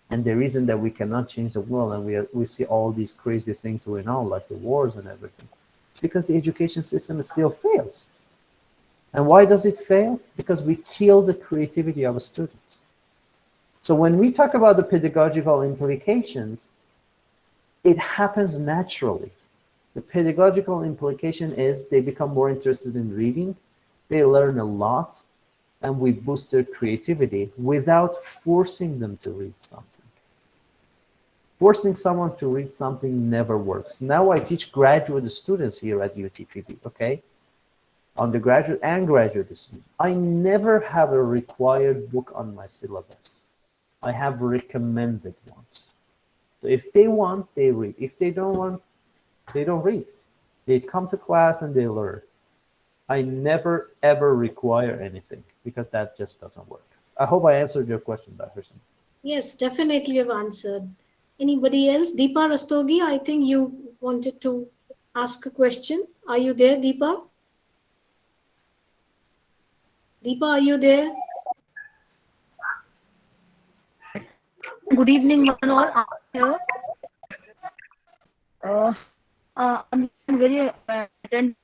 And the reason that we cannot change the world, and we see all these crazy things going on, like the wars and everything, because the education system still fails. And why does it fail? Because we kill the creativity of students. So when we talk about the pedagogical implications, it happens naturally. The pedagogical implication is they become more interested in reading, they learn a lot, and we boost their creativity without forcing them to read something. Forcing someone to read something never works. Now I teach graduate students here at UTPB, okay? Undergraduate and graduate students. I never have a required book on my syllabus. I have recommended ones. So if they want, they read. If they don't want, they don't read. They come to class and they learn. I never ever require anything, because that just doesn't work. I hope I answered your question, Dr. Singh. Yes, definitely you've answered. Anybody else? Deepa Rastogi, I think you wanted to ask a question. Are you there, Deepa? Deepa, are you there? Good evening, one all. I'm here. I'm very attentive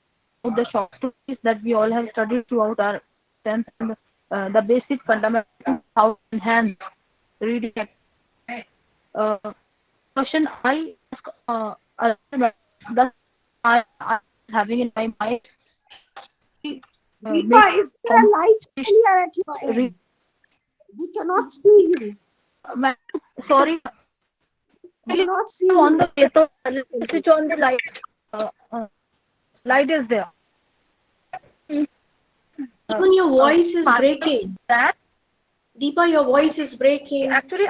to the short stories that we all have studied throughout our 10th, and the basic fundamentals, how to enhance reading. Question I ask, that I having in my mind. Deepa, is there a light here at your end? We cannot see you. Sorry. We cannot see you. On the way, so switch on the light. Light is there. Even your voice is breaking. That? Deepa, your voice is breaking. Actually,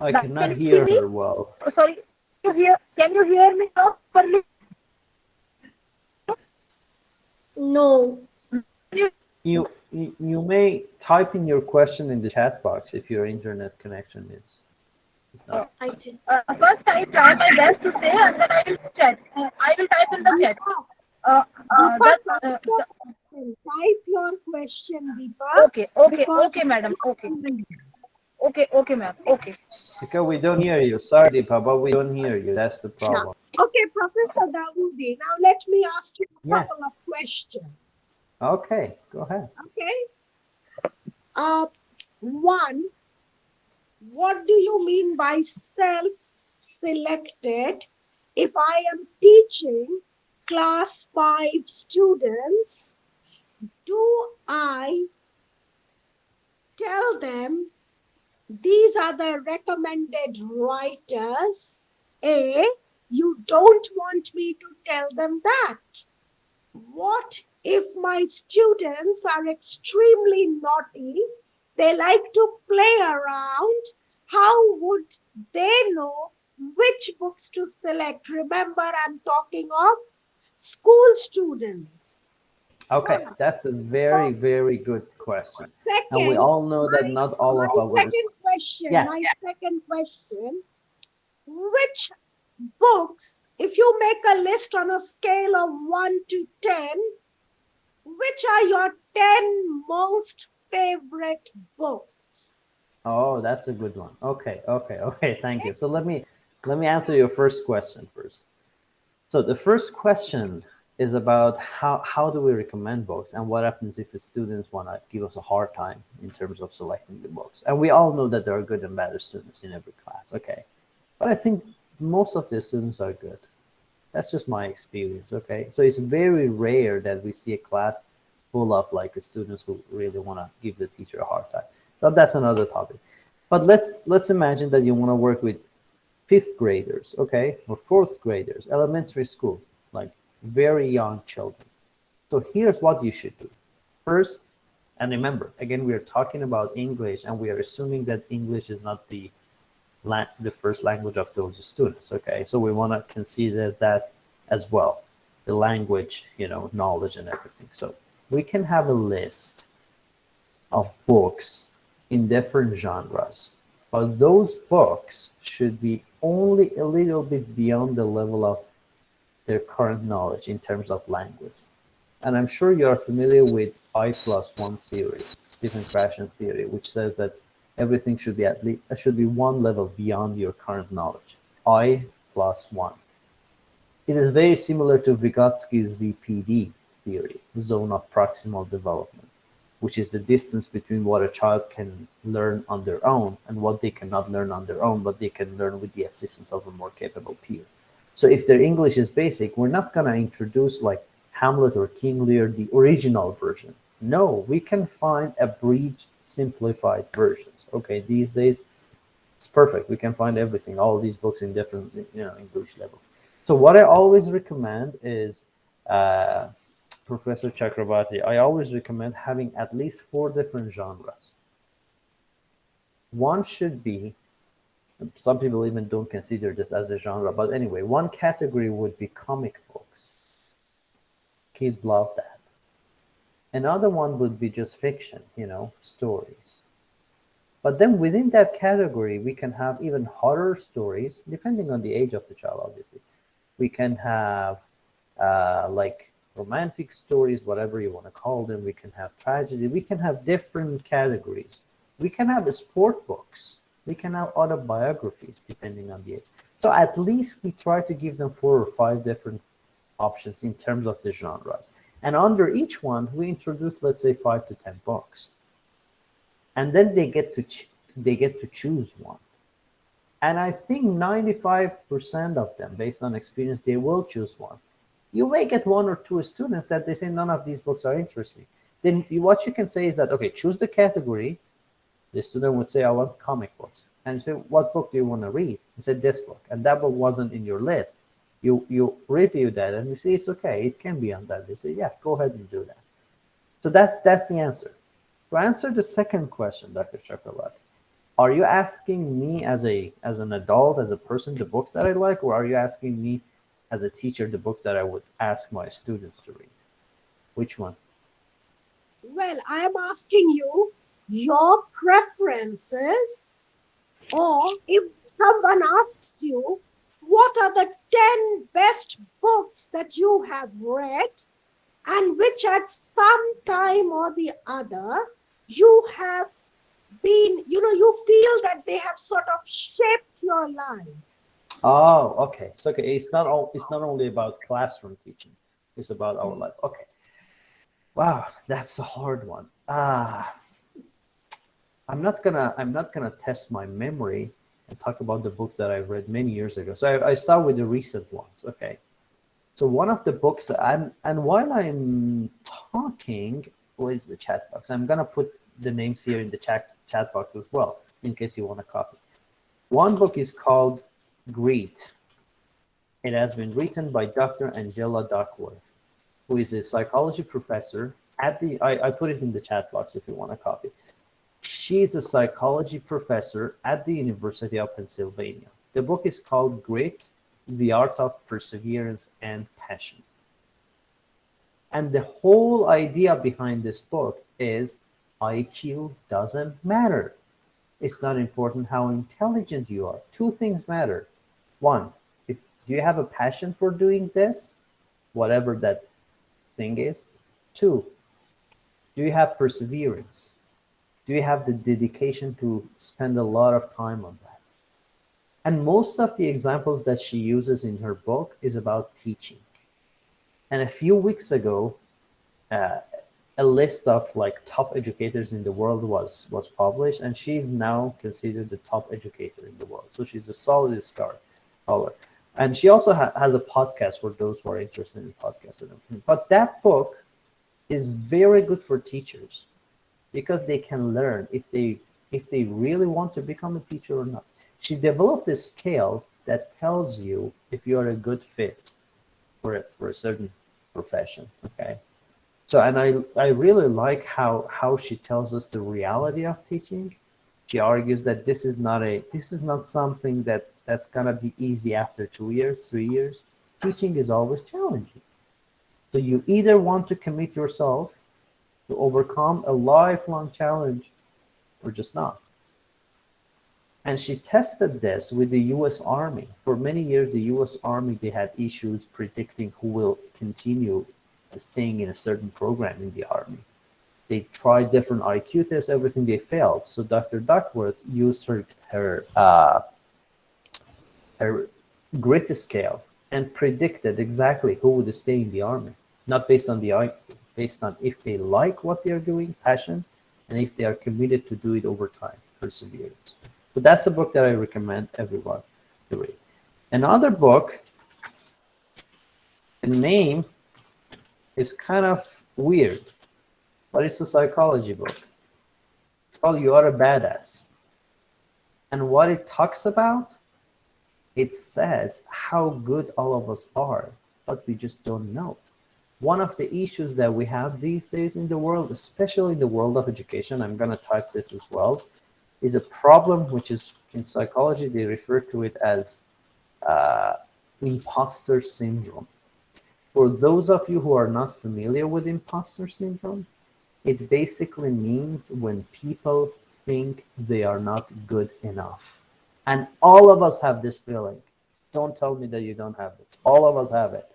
I cannot hear her well. Sorry, can you hear me properly? No. You may type in your question in the chat box if your internet connection is not. I did. First, I try my best to say, and then I will chat. I will type in the chat. Type your question, Deepa. Okay, madam. Okay, ma'am. Okay. Deepika, we don't hear you. Sorry, Deepa, but we don't hear you. That's the Yeah. problem. Okay, Professor Davoodi, now let me ask you a Yeah. couple of questions. Okay, go ahead. Okay. One, what do you mean by self-selected? If I am teaching class 5 students, do I tell them these are the recommended writers? A, you don't want me to tell them that. What if my students are extremely naughty? They like to play around. How would they know which books to select? Remember, I'm talking of school students. Okay, that's a very, very good question. And we Second, all know that not all of our... my second question, which books, if you make a list on a scale of 1 to 10, which are your 10 most favorite books? Oh, that's a good one. Okay. Thank you. So let me answer your first question first. So the first question is about how do we recommend books and what happens if the students want to give us a hard time in terms of selecting the books. And we all know that there are good and bad students in every class. Okay. But I think most of the students are good. That's just my experience. Okay. So it's very rare that we see a class full of like students who really want to give the teacher a hard time. But that's another topic. But let's imagine that you want to work with 5th graders, okay, or 4th graders, elementary school, like very young children. So here's what you should do. First, and remember, again, we are talking about English, and we are assuming that English is not the first language of those students, okay? So we want to consider that as well, the language, knowledge and everything. So we can have a list of books in different genres, but those books should be only a little bit beyond the level of their current knowledge in terms of language. And I'm sure you are familiar with I+1 theory, Stephen Krashen's theory, which says that everything should be one level beyond your current knowledge. I+1. It is very similar to Vygotsky's ZPD theory, zone of proximal development, which is the distance between what a child can learn on their own and what they cannot learn on their own, but they can learn with the assistance of a more capable peer. So if their English is basic, we're not going to introduce like Hamlet or King Lear, the original version. No, we can find abridged, simplified versions. Okay, these days, it's perfect. We can find everything, all these books in different English levels. So what I always recommend is Professor Chakravarty, I always recommend having at least 4 different genres. One should be, some people even don't consider this as a genre, but anyway, one category would be comic books. Kids love that. Another one would be just fiction, stories. But then within that category, we can have even horror stories, depending on the age of the child, obviously. We can have like romantic stories, whatever you want to call them. We can have tragedy. We can have different categories. We can have sport books. We can have autobiographies, depending on the age. So at least we try to give them 4 or 5 different options in terms of the genres. And under each one, we introduce, let's say, 5 to 10 books. And then they get to choose one. And I think 95% of them, based on experience, they will choose one. You may get 1 or 2 students that they say none of these books are interesting. Then what you can say is that, okay, choose the category. The student would say, I want comic books. And you say, what book do you want to read? He said, this book. And that book wasn't in your list. You review that and you say, it's okay, it can be on that. They say, yeah, go ahead and do that. So that's the answer. To answer the second question, Dr. Chakravarty, are you asking me as an adult, as a person, the books that I like, or are you asking me as a teacher the book that I would ask my students to read? Which one? Well, I am asking you your preferences, or if someone asks you, what are the 10 best books that you have read and which at some time or the other you have been, you feel that they have sort of shaped your life? Oh, okay. So okay, it's not all. It's not only about classroom teaching. It's about our life. Okay. Wow, that's a hard one. I'm not gonna test my memory and talk about the books that I read many years ago. So I start with the recent ones. Okay. So one of the books that and while I'm talking, where's the chat box? I'm gonna put the names here in the chat box as well, in case you want to copy. One book is called Greed. It has been written by Dr. Angela Duckworth, who is a psychology professor at the, I put it in the chat box if you want to copy. She's a psychology professor at the University of Pennsylvania. The book is called Grit, the Art of Perseverance and Passion. And the whole idea behind this book is IQ doesn't matter. It's not important how intelligent you are. Two things matter. One, if you have a passion for doing this, whatever that thing is. Two, do you have perseverance? Do you have the dedication to spend a lot of time on that? And most of the examples that she uses in her book is about teaching. And a few weeks ago, a list of like top educators in the world was published, and she's now considered the top educator in the world. So she's a solid scholar. And she also has a podcast for those who are interested in podcasts. But that book is very good for teachers because they can learn if they really want to become a teacher or not. She developed a scale that tells you if you are a good fit for a certain profession. Okay. So, and I really like how she tells us the reality of teaching. She argues that this is not something that's gonna be easy after 2 years, 3 years. Teaching is always challenging. So you either want to commit yourself to overcome a lifelong challenge or just not. And she tested this with the US Army. For many years, the US Army, they had issues predicting who will continue staying in a certain program in the Army. They tried different IQ tests, everything, they failed. So Dr. Duckworth used her grit scale and predicted exactly who would stay in the Army, not based on the IQ, based on if they like what they're doing, passion, and if they are committed to do it over time, perseverance. So that's a book that I recommend everyone to read. Another book, the name is kind of weird, but it's a psychology book. It's called You Are a Badass. And what it talks about, it says how good all of us are, but we just don't know. One of the issues that we have these days in the world, especially in the world of education, I'm going to type this as well, is a problem which is in psychology, they refer to it as imposter syndrome. For those of you who are not familiar with imposter syndrome, it basically means when people think they are not good enough. And all of us have this feeling. Don't tell me that you don't have this. All of us have it.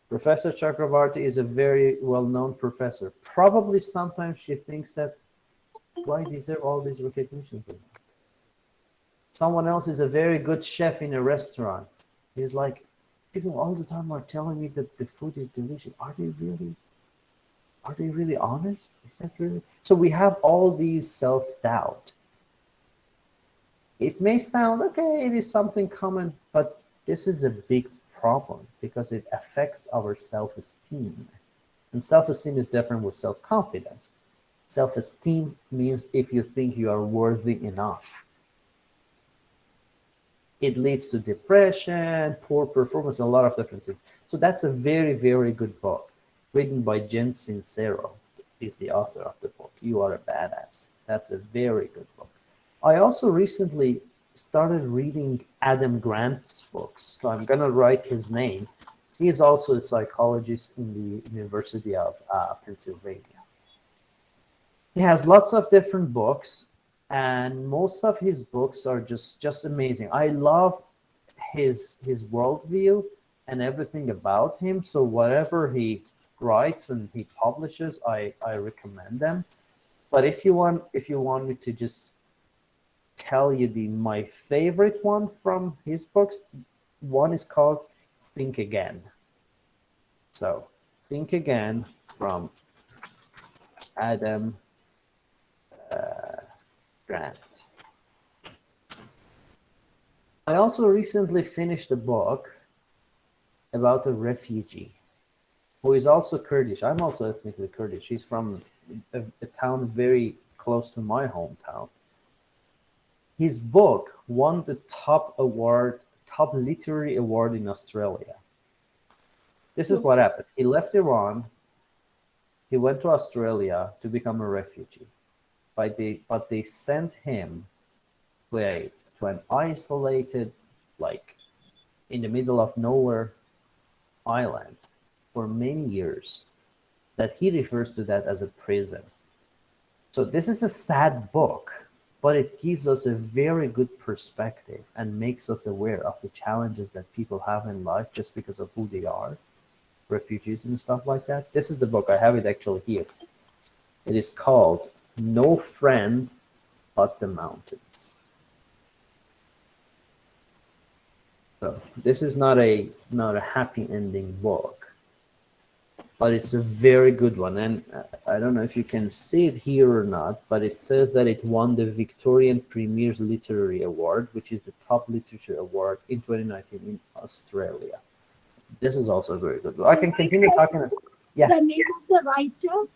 Professor Chakravarty is a very well-known professor. Probably sometimes she thinks that, why I deserve all these recognitions? Someone else is a very good chef in a restaurant. He's like, people all the time are telling me that the food is delicious. Are they really honest? Is that really? So we have all these self-doubt. It may sound, okay, it is something common, but this is a big problem because it affects our self-esteem. And self-esteem is different with self-confidence. Self-esteem means if you think you are worthy enough. It leads to depression, poor performance, a lot of different things. So that's a very, very good book written by Jen Sincero. Is the author of the book. You Are a Badass. That's a very good book. I also recently started reading Adam Grant's books. So I'm going to write his name. He is also a psychologist in the University of Pennsylvania. He has lots of different books, and most of his books are just amazing. I love his worldview and everything about him. So whatever he writes and he publishes, I recommend them. But if you want me to just tell you my favorite one from his books, one is called Think Again. So Think Again from Adam Grant. I also recently finished a book about a refugee who is also Kurdish. I'm also ethnically Kurdish. He's from a town very close to my hometown. His book won the top literary award in Australia. This is what happened. He left Iran. He went to Australia to become a refugee. But they sent him to an isolated, like in the middle of nowhere island for many years, that he refers to that as a prison. So this is a sad book, but it gives us a very good perspective and makes us aware of the challenges that people have in life just because of who they are, refugees and stuff like that. This is the book. I have it actually here. It is called No Friend But the Mountains. So this is not a happy ending book, but it's a very good one. And I don't know if you can see it here or not, but it says that it won the Victorian Premier's Literary Award, which is the top literature award in 2019 in Australia. This is also very good. I can continue talking. Yeah. The name of the writer?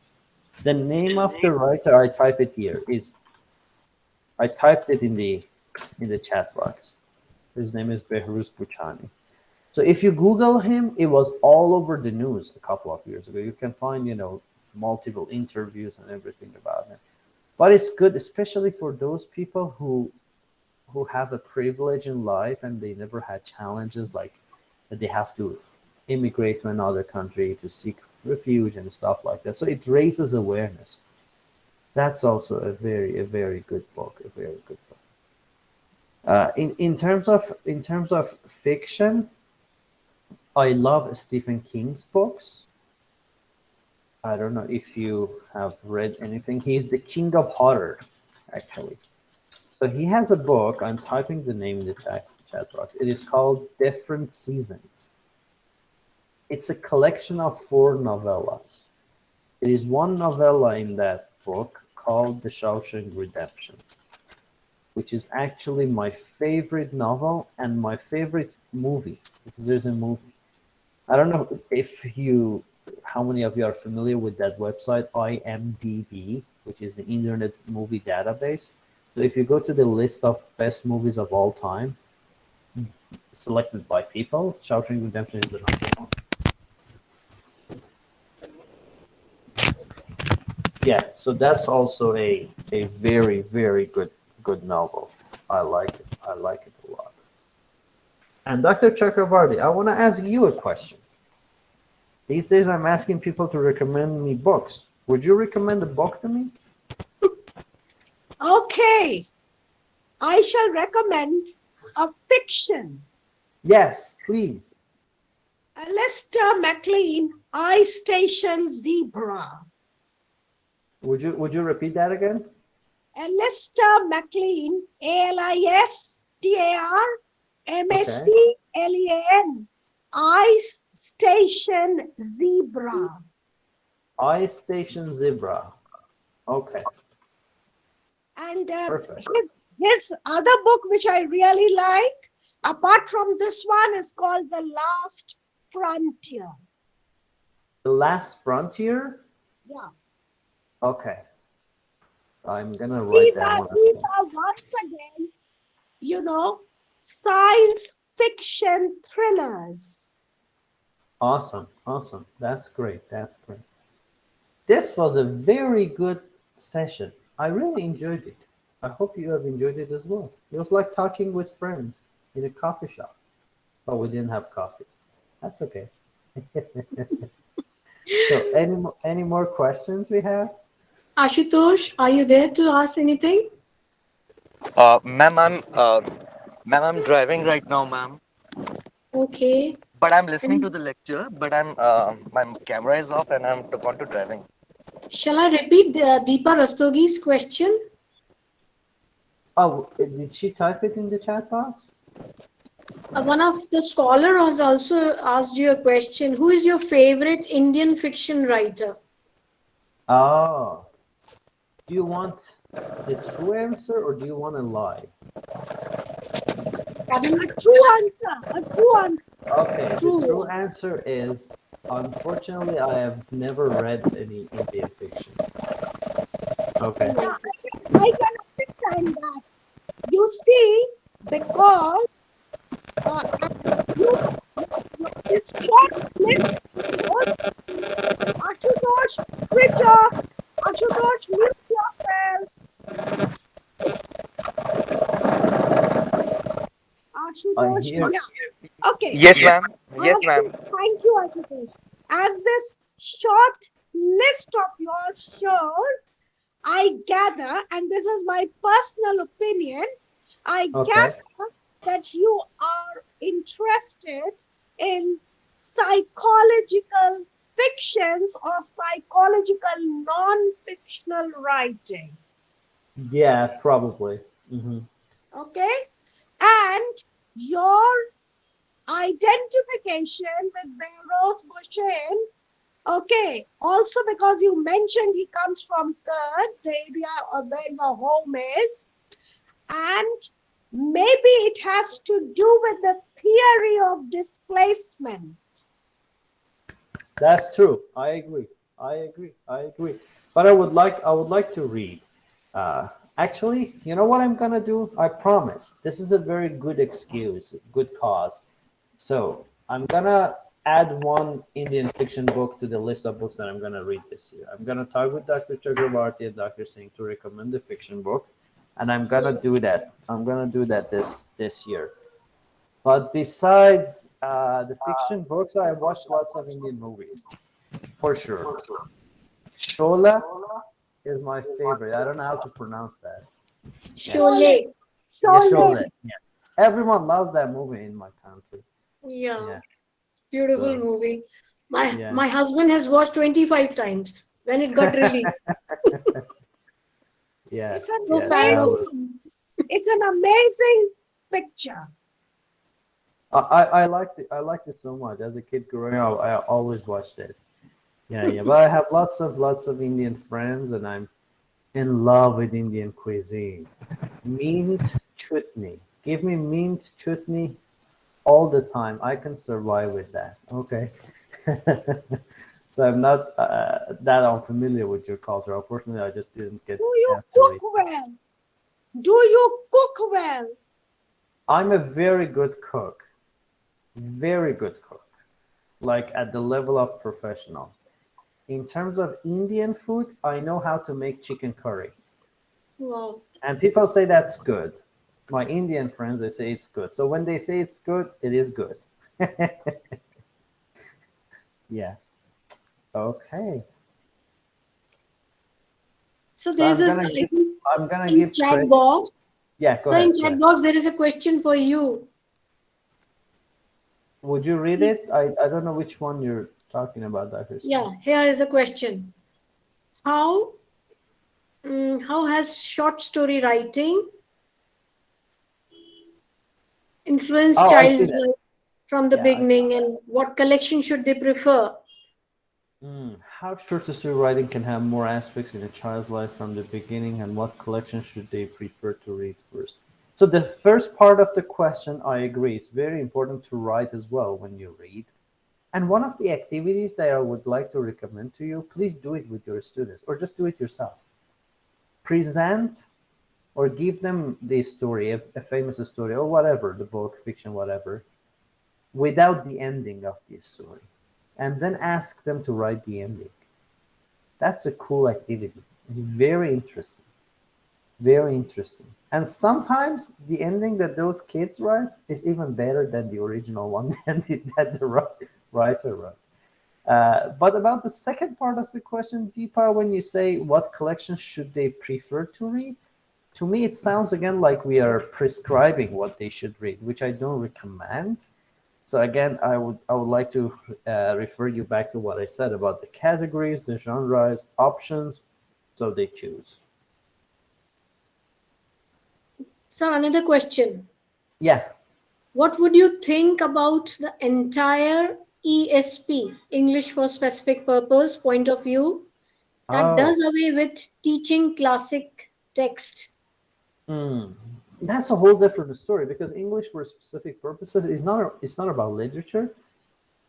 The name of the writer, I type it here, I typed it in the chat box. His name is Behruz Buchani. So if you Google him, it was all over the news a couple of years ago. You can find, multiple interviews and everything about him. But it's good, especially for those people who have a privilege in life and they never had challenges like that they have to immigrate to another country to seek refuge and stuff like that. So it raises awareness. That's also a very good book. A very good book. In terms of fiction, I love Stephen King's books. I don't know if you have read anything. He's the king of horror, actually. So he has a book. I'm typing the name in the chat box. It is called Different Seasons. It's a collection of 4 novellas. It is one novella in that book called The Shawshank Redemption, which is actually my favorite novel and my favorite movie. Because there's a movie. I don't know how many of you are familiar with that website, IMDb, which is the Internet Movie Database. So if you go to the list of best movies of all time, selected by people, Shawshank Redemption is the number 1. Yeah, so that's also a very good novel. I like it a lot. And Dr. Chakravarty, I want to ask you a question. These days I'm asking people to recommend me books. Would you recommend a book to me? Okay. I shall recommend a fiction. Yes, please. Alistair MacLean, I Station Zebra. Would you repeat that again? Alistair MacLean, ALISTAR MACLEAN, I Station Zebra. I Station Zebra. Okay. And Perfect. his other book, which I really like, apart from this one, is called The Last Frontier. The Last Frontier? Yeah. Okay. I'm gonna write that one. These are once again, science fiction thrillers. Awesome. That's great. This was a very good session. I really enjoyed it. I hope you have enjoyed it as well. It was like talking with friends in a coffee shop, but we didn't have coffee. That's okay. So any more questions we have? Ashutosh, are you there to ask anything? Ma'am, I'm driving right now, ma'am. Okay. But I'm listening to the lecture. But my camera is off and I'm on to driving. Shall I repeat Deepa Rastogi's question? Oh, did she type it in the chat box? One of the scholar has also asked you a question. Who is your favorite Indian fiction writer? Oh, do you want the true answer or do you want a lie? A true answer. A true answer. Okay, True. the true answer is, unfortunately, I have never read any Indian fiction. Okay. Yeah, I can understand that. You see, because this short list was Ashutosh, switch off. Ashutosh, mute yourself. Ashutosh, hear- yeah. Okay. Yes, ma'am. Yes, ma'am. Thank you, Ashutosh. As this short list of yours shows, I gather, and this is my personal opinion, I Okay. gather that you are interested in psychological fictions or psychological non-fictional writings. Yeah, probably. Mm-hmm. Okay? And your identification with Behrouz Boshin, okay, also because you mentioned he comes from Kurd, the area where your home is, and maybe it has to do with the theory of displacement. That's true. I agree. But I would like to read. Actually, you know what I'm gonna do? I promise. This is a very good excuse, good cause. So I'm gonna add one Indian fiction book to the list of books that I'm gonna read this year. I'm gonna talk with Dr. Chakravarty and Dr. Singh to recommend the fiction book, and I'm gonna do that. I'm gonna do that this year. But besides the fiction books, I watched lots of Indian movies, for sure. Shola is my favorite. I don't know how to pronounce that. Sholay. Yeah, Shola. Yeah. Everyone loves that movie in my country. Yeah. Beautiful So, movie. yeah. My husband has watched 25 times when it got released. Yeah. It's an So amazing, it's an amazing picture. I liked it. I liked it so much. As a kid growing up, I always watched it. Yeah. But I have lots of Indian friends, and I'm in love with Indian cuisine. Mint chutney. Give me mint chutney all the time. I can survive with that. Okay. So I'm not that unfamiliar with your culture. Unfortunately, I just didn't get. Do you cook well? Do you cook well? I'm a very good cook. Very good cook. Like at the level of professional. In terms of Indian food, I know how to make chicken curry. Wow. And people say that's good. My Indian friends, they say it's good. So when they say it's good, it is good. Yeah. Okay. So there's I'm gonna in give chat credit. box. Yeah, go So ahead. in chat box there is a question for you. Would you read it? I don't know which one you're talking about, Dr. Singh. Yeah, here is a question. How has short story writing influenced Oh, I see child's that. life from the Yeah, beginning, and what collection should they prefer? How short story writing can have more aspects in a child's life from the beginning, and what collection should they prefer to read first? So the first part of the question, I agree. It's very important to write as well when you read. And one of the activities that I would like to recommend to you, please do it with your students or just do it yourself. Present or give them the story, a famous story or whatever, the book, fiction, whatever, without the ending of the story. And then ask them to write the ending. That's a cool activity. It's very interesting. Very interesting. And sometimes the ending that those kids write is even better than the original one that the writer wrote. But about the second part of the question, Deepa, when you say what collection should they prefer to read, to me it sounds again like we are prescribing what they should read, which I don't recommend. So again, I would like to refer you back to what I said about the categories, the genres, options, so they choose. So another question. Yeah. What would you think about the entire ESP, English for Specific Purpose point of view, that does away with teaching classic text? That's a whole different story, because English for specific purposes is not, it's not about literature.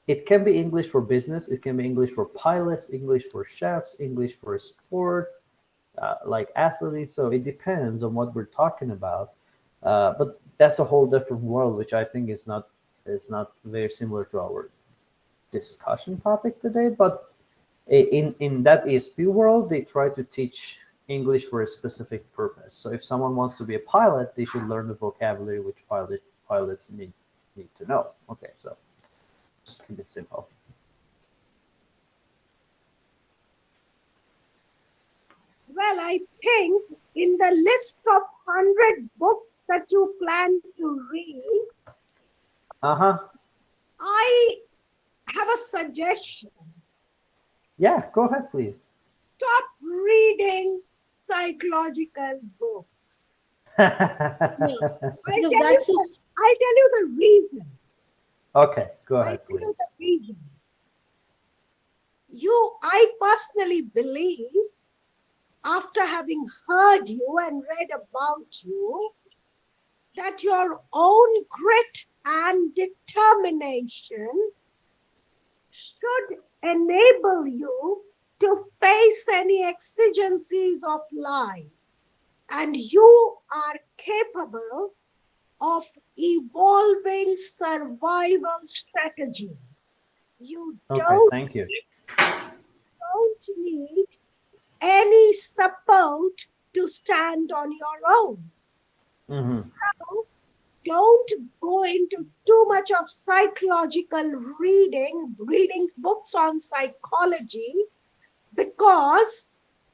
It can be English for business, it can be English for pilots, English for chefs, English for sport, like athletes. So it depends on what we're talking about. But that's a whole different world, which I think is not very similar to our discussion topic today. But in that ESP world, they try to teach English for a specific purpose. So if someone wants to be a pilot, they should learn the vocabulary which pilots need to know. Okay, so just keep it simple. Well, I think in the list of 100 books that you plan to read, I have a suggestion. Yeah, go ahead, please. Stop reading psychological books. I'll tell you the reason. Okay, go ahead, please. I'll tell you the reason. I personally believe, after having heard you and read about you, that your own grit and determination should enable you to face any exigencies of life, and you are capable of evolving survival strategies. You don't need any support to stand on your own. So don't go into too much of psychological reading books on psychology, because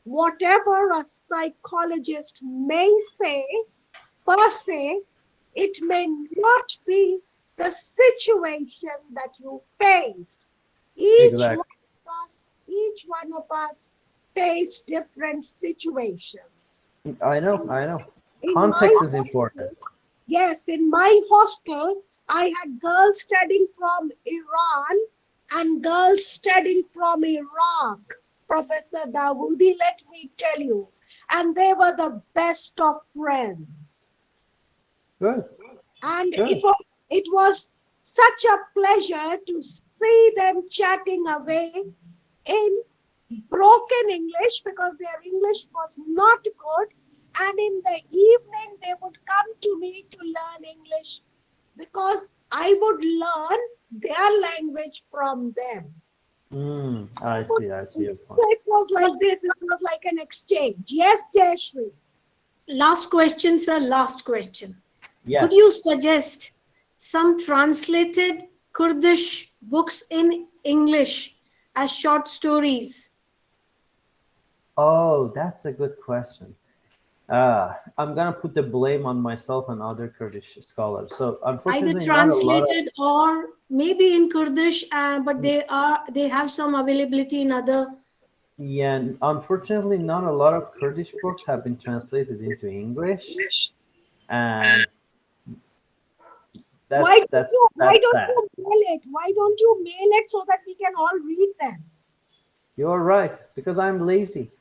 whatever a psychologist may say, per se, it may not be the situation that you face. Each one of us face different situations. I know. Context is important. Yes, in my hostel, I had girls studying from Iran and girls studying from Iraq. Professor Davoodi, let me tell you. And they were the best of friends. Good. And it was such a pleasure to see them chatting away in broken English, because their English was not good. And in the evening, they would come to me to learn English, because I would learn their language from them. I see your point. So it was like this, it was like an exchange. Yes, Jayshree. Last question, sir, last question. Yeah. Could you suggest some translated Kurdish books in English as short stories? Oh, that's a good question. I'm gonna put the blame on myself and other Kurdish scholars. So unfortunately, either translated or maybe in Kurdish, but they have some availability in other. Yeah, unfortunately, not a lot of Kurdish books have been translated into English, and Why don't you mail it? Why don't you mail it so that we can all read them? You're right, because I'm lazy.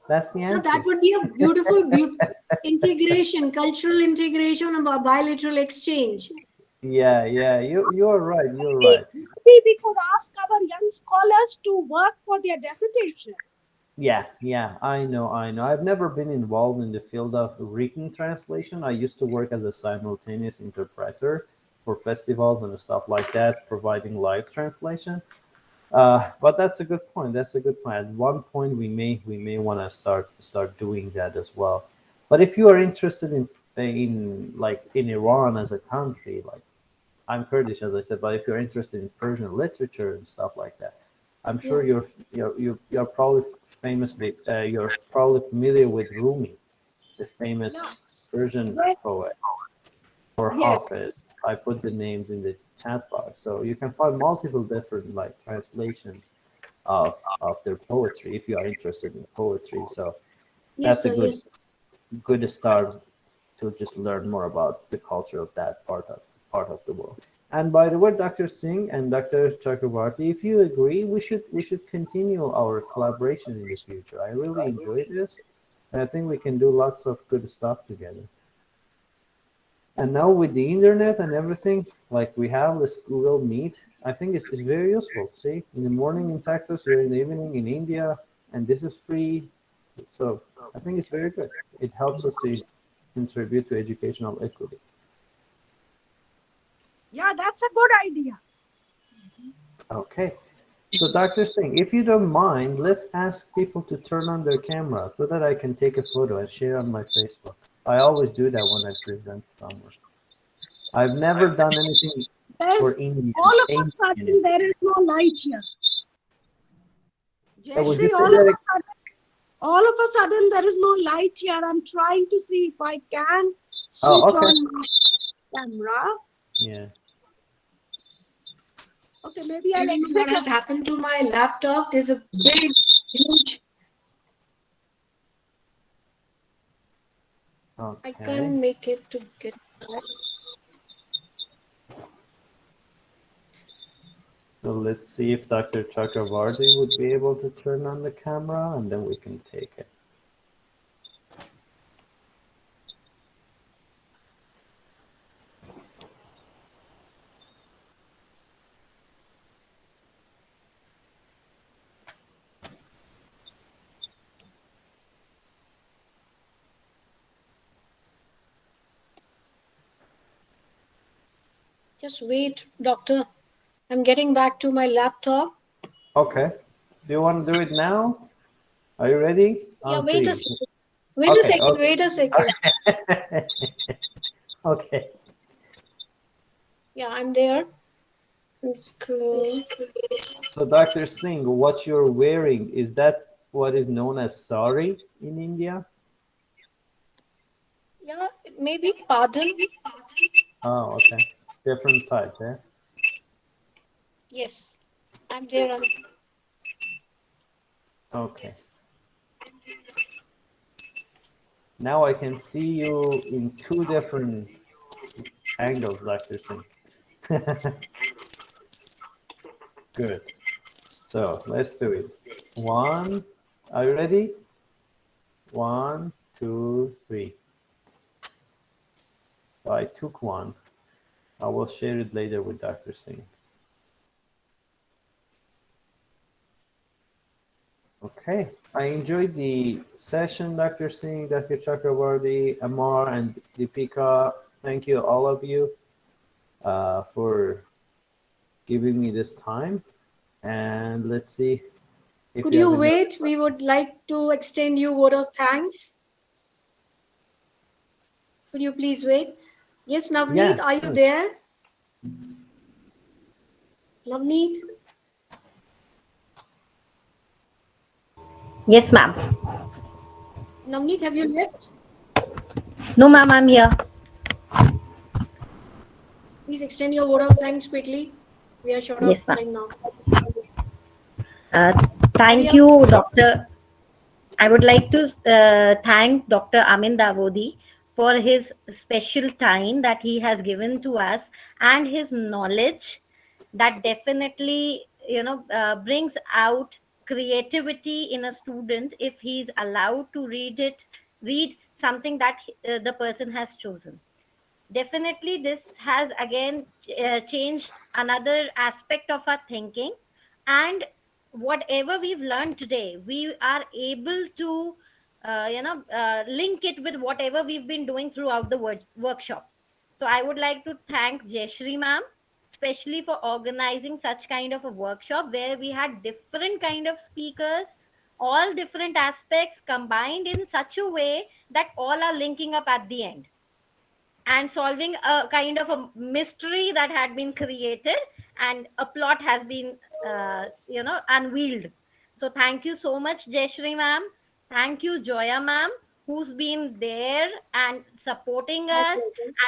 That's the answer. So that would be a beautiful integration, cultural integration, of a bilateral exchange. Yeah, you're right. You're right. Maybe we could ask our young scholars to work for their dissertation. Yeah, I know. I've never been involved in the field of written translation. I used to work as a simultaneous interpreter for festivals and stuff like that, providing live translation. But that's a good point. At one point, we may want to start doing that as well. But if you are interested in Iran as a country, like I'm Kurdish, as I said, but if you're interested in Persian literature and stuff like that, I'm sure you're probably you're probably familiar with Rumi, the famous Persian poet, or Hafiz. I put the names in the chat box. So you can find multiple different like translations of their poetry if you are interested in poetry. So Yes, that's a sir. Yes. good start to just learn more about the culture of that part of the world. And by the way, Dr. Singh and Dr. Chakravarty, if you agree, we should continue our collaboration in the future. I really enjoyed this, and I think we can do lots of good stuff together. And now with the internet and everything, like we have this Google Meet, I think it's very useful. See, in the morning in Texas, here in the evening in India, and this is free. So I think it's very good. It helps us to contribute to educational equity. Yeah, that's a good idea. Okay. So Dr. Singh, if you don't mind, let's ask people to turn on their camera so that I can take a photo and share on my Facebook. I always do that when I present somewhere. I've never done anything for There's Indian. all of a Indian. sudden there is no light here. Would you Jayshree, say that all of a sudden there is no light here. I'm trying to see if I can switch okay. on my camera. Yeah. Okay, maybe I'll exit. What has happened to my laptop? There's a big, huge. Okay. I can't make it to get back. So let's see if Dr. Chakravarty would be able to turn on the camera, and then we can take it. Just wait, doctor. I'm getting back to my laptop. Okay. Do you want to do it now? Are you ready? Yeah, On wait a three. second. Wait a second. Wait a second. Okay. Yeah, I'm there. Scroll. So Dr. Singh, what you're wearing, is that what is known as sari in India? Yeah, maybe pardon. Oh, okay. Different type, eh? Yes, I'm there. Okay. Now I can see you in two different angles, Dr. Singh. Good. So let's do it. One. Are you ready? 1, 2, 3. So I took one. I will share it later with Dr. Singh. Okay, I enjoyed the session, Dr. Singh, Dr. Chakravarty, Amar, and Deepika. Thank you, all of you, for giving me this time. And let's see. If Could you wait? We would like to extend you word of thanks. Could you please wait? Yes, Navneet, are you there? Navneet? Yes, ma'am. Navneet, have you left? No, ma'am, I'm here. Please extend your word of thanks quickly. We are short of time now. Thank you, Dr. I would like to thank Dr. Amin Davoodi for his special time that he has given to us and his knowledge that definitely, brings out creativity in a student if he's allowed to read something that the person has chosen. Definitely, this has again changed another aspect of our thinking, and whatever we've learned today, we are able to link it with whatever we've been doing throughout the workshop. So I would like to thank Jayshree ma'am, especially for organizing such kind of a workshop where we had different kind of speakers, all different aspects combined in such a way that all are linking up at the end and solving a kind of a mystery that had been created, and a plot has been unveiled. So thank you so much, Jayshree ma'am. Thank you, Joya ma'am, who's been there and supporting us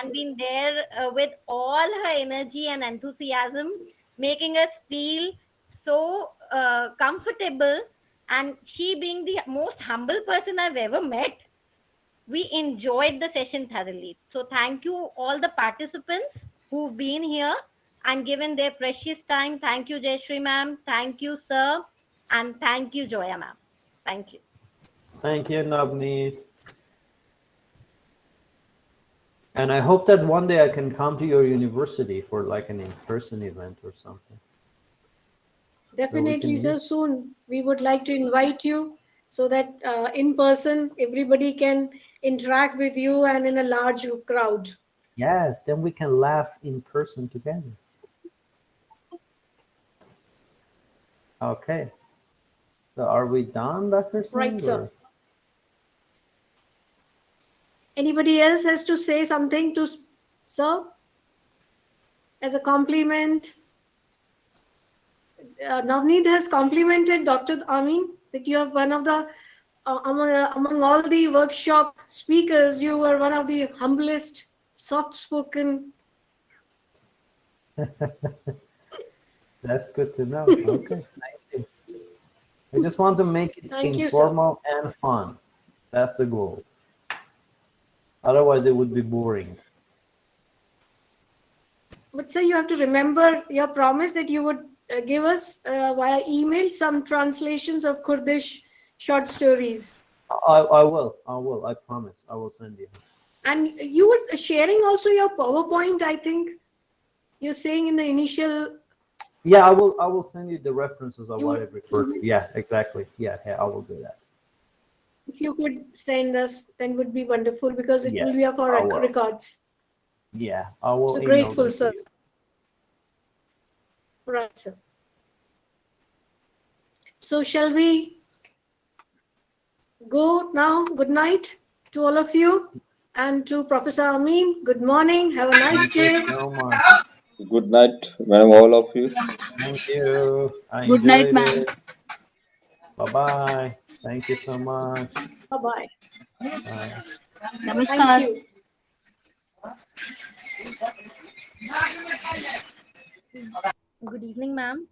and been there with all her energy and enthusiasm, making us feel so comfortable. And she being the most humble person I've ever met, we enjoyed the session thoroughly. So thank you all the participants who've been here and given their precious time. Thank you, Jayshree ma'am. Thank you, sir. And thank you, Joya ma'am. Thank you. Thank you, Navneet. And I hope that one day I can come to your university for like an in-person event or something. Definitely, sir. Soon we would like to invite you so that in person everybody can interact with you and in a large crowd. Yes, then we can laugh in person together. Okay. So are we done, Dr. Singh? Right, sir. Anybody else has to say something to sir as a compliment? Navneet has complimented Dr. Amin that you are one of the among all the workshop speakers, you were one of the humblest, soft-spoken. That's good to know. Okay, thank you. I just want to make it informal and fun. That's the goal. Otherwise, it would be boring. But sir, you have to remember your promise that you would give us via email some translations of Kurdish short stories. I will. I promise. I will send you. And you were sharing also your PowerPoint, I think. You're saying in the initial. Yeah, I will send you the references of what I referred to. Yeah, exactly. Yeah, I will do that. If you could send us, then would be wonderful because it will be of our records. Yeah, I will. So grateful, sir. Right, sir. So shall we go now? Good night to all of you, and to Professor Amin. Good morning. Have a nice day. Thank you so much. Good night, madam, all of you. Thank you. Good night, ma'am. Bye-bye. Thank you so much. Bye-bye. Bye. Namaskar. Thank you. Good evening, ma'am.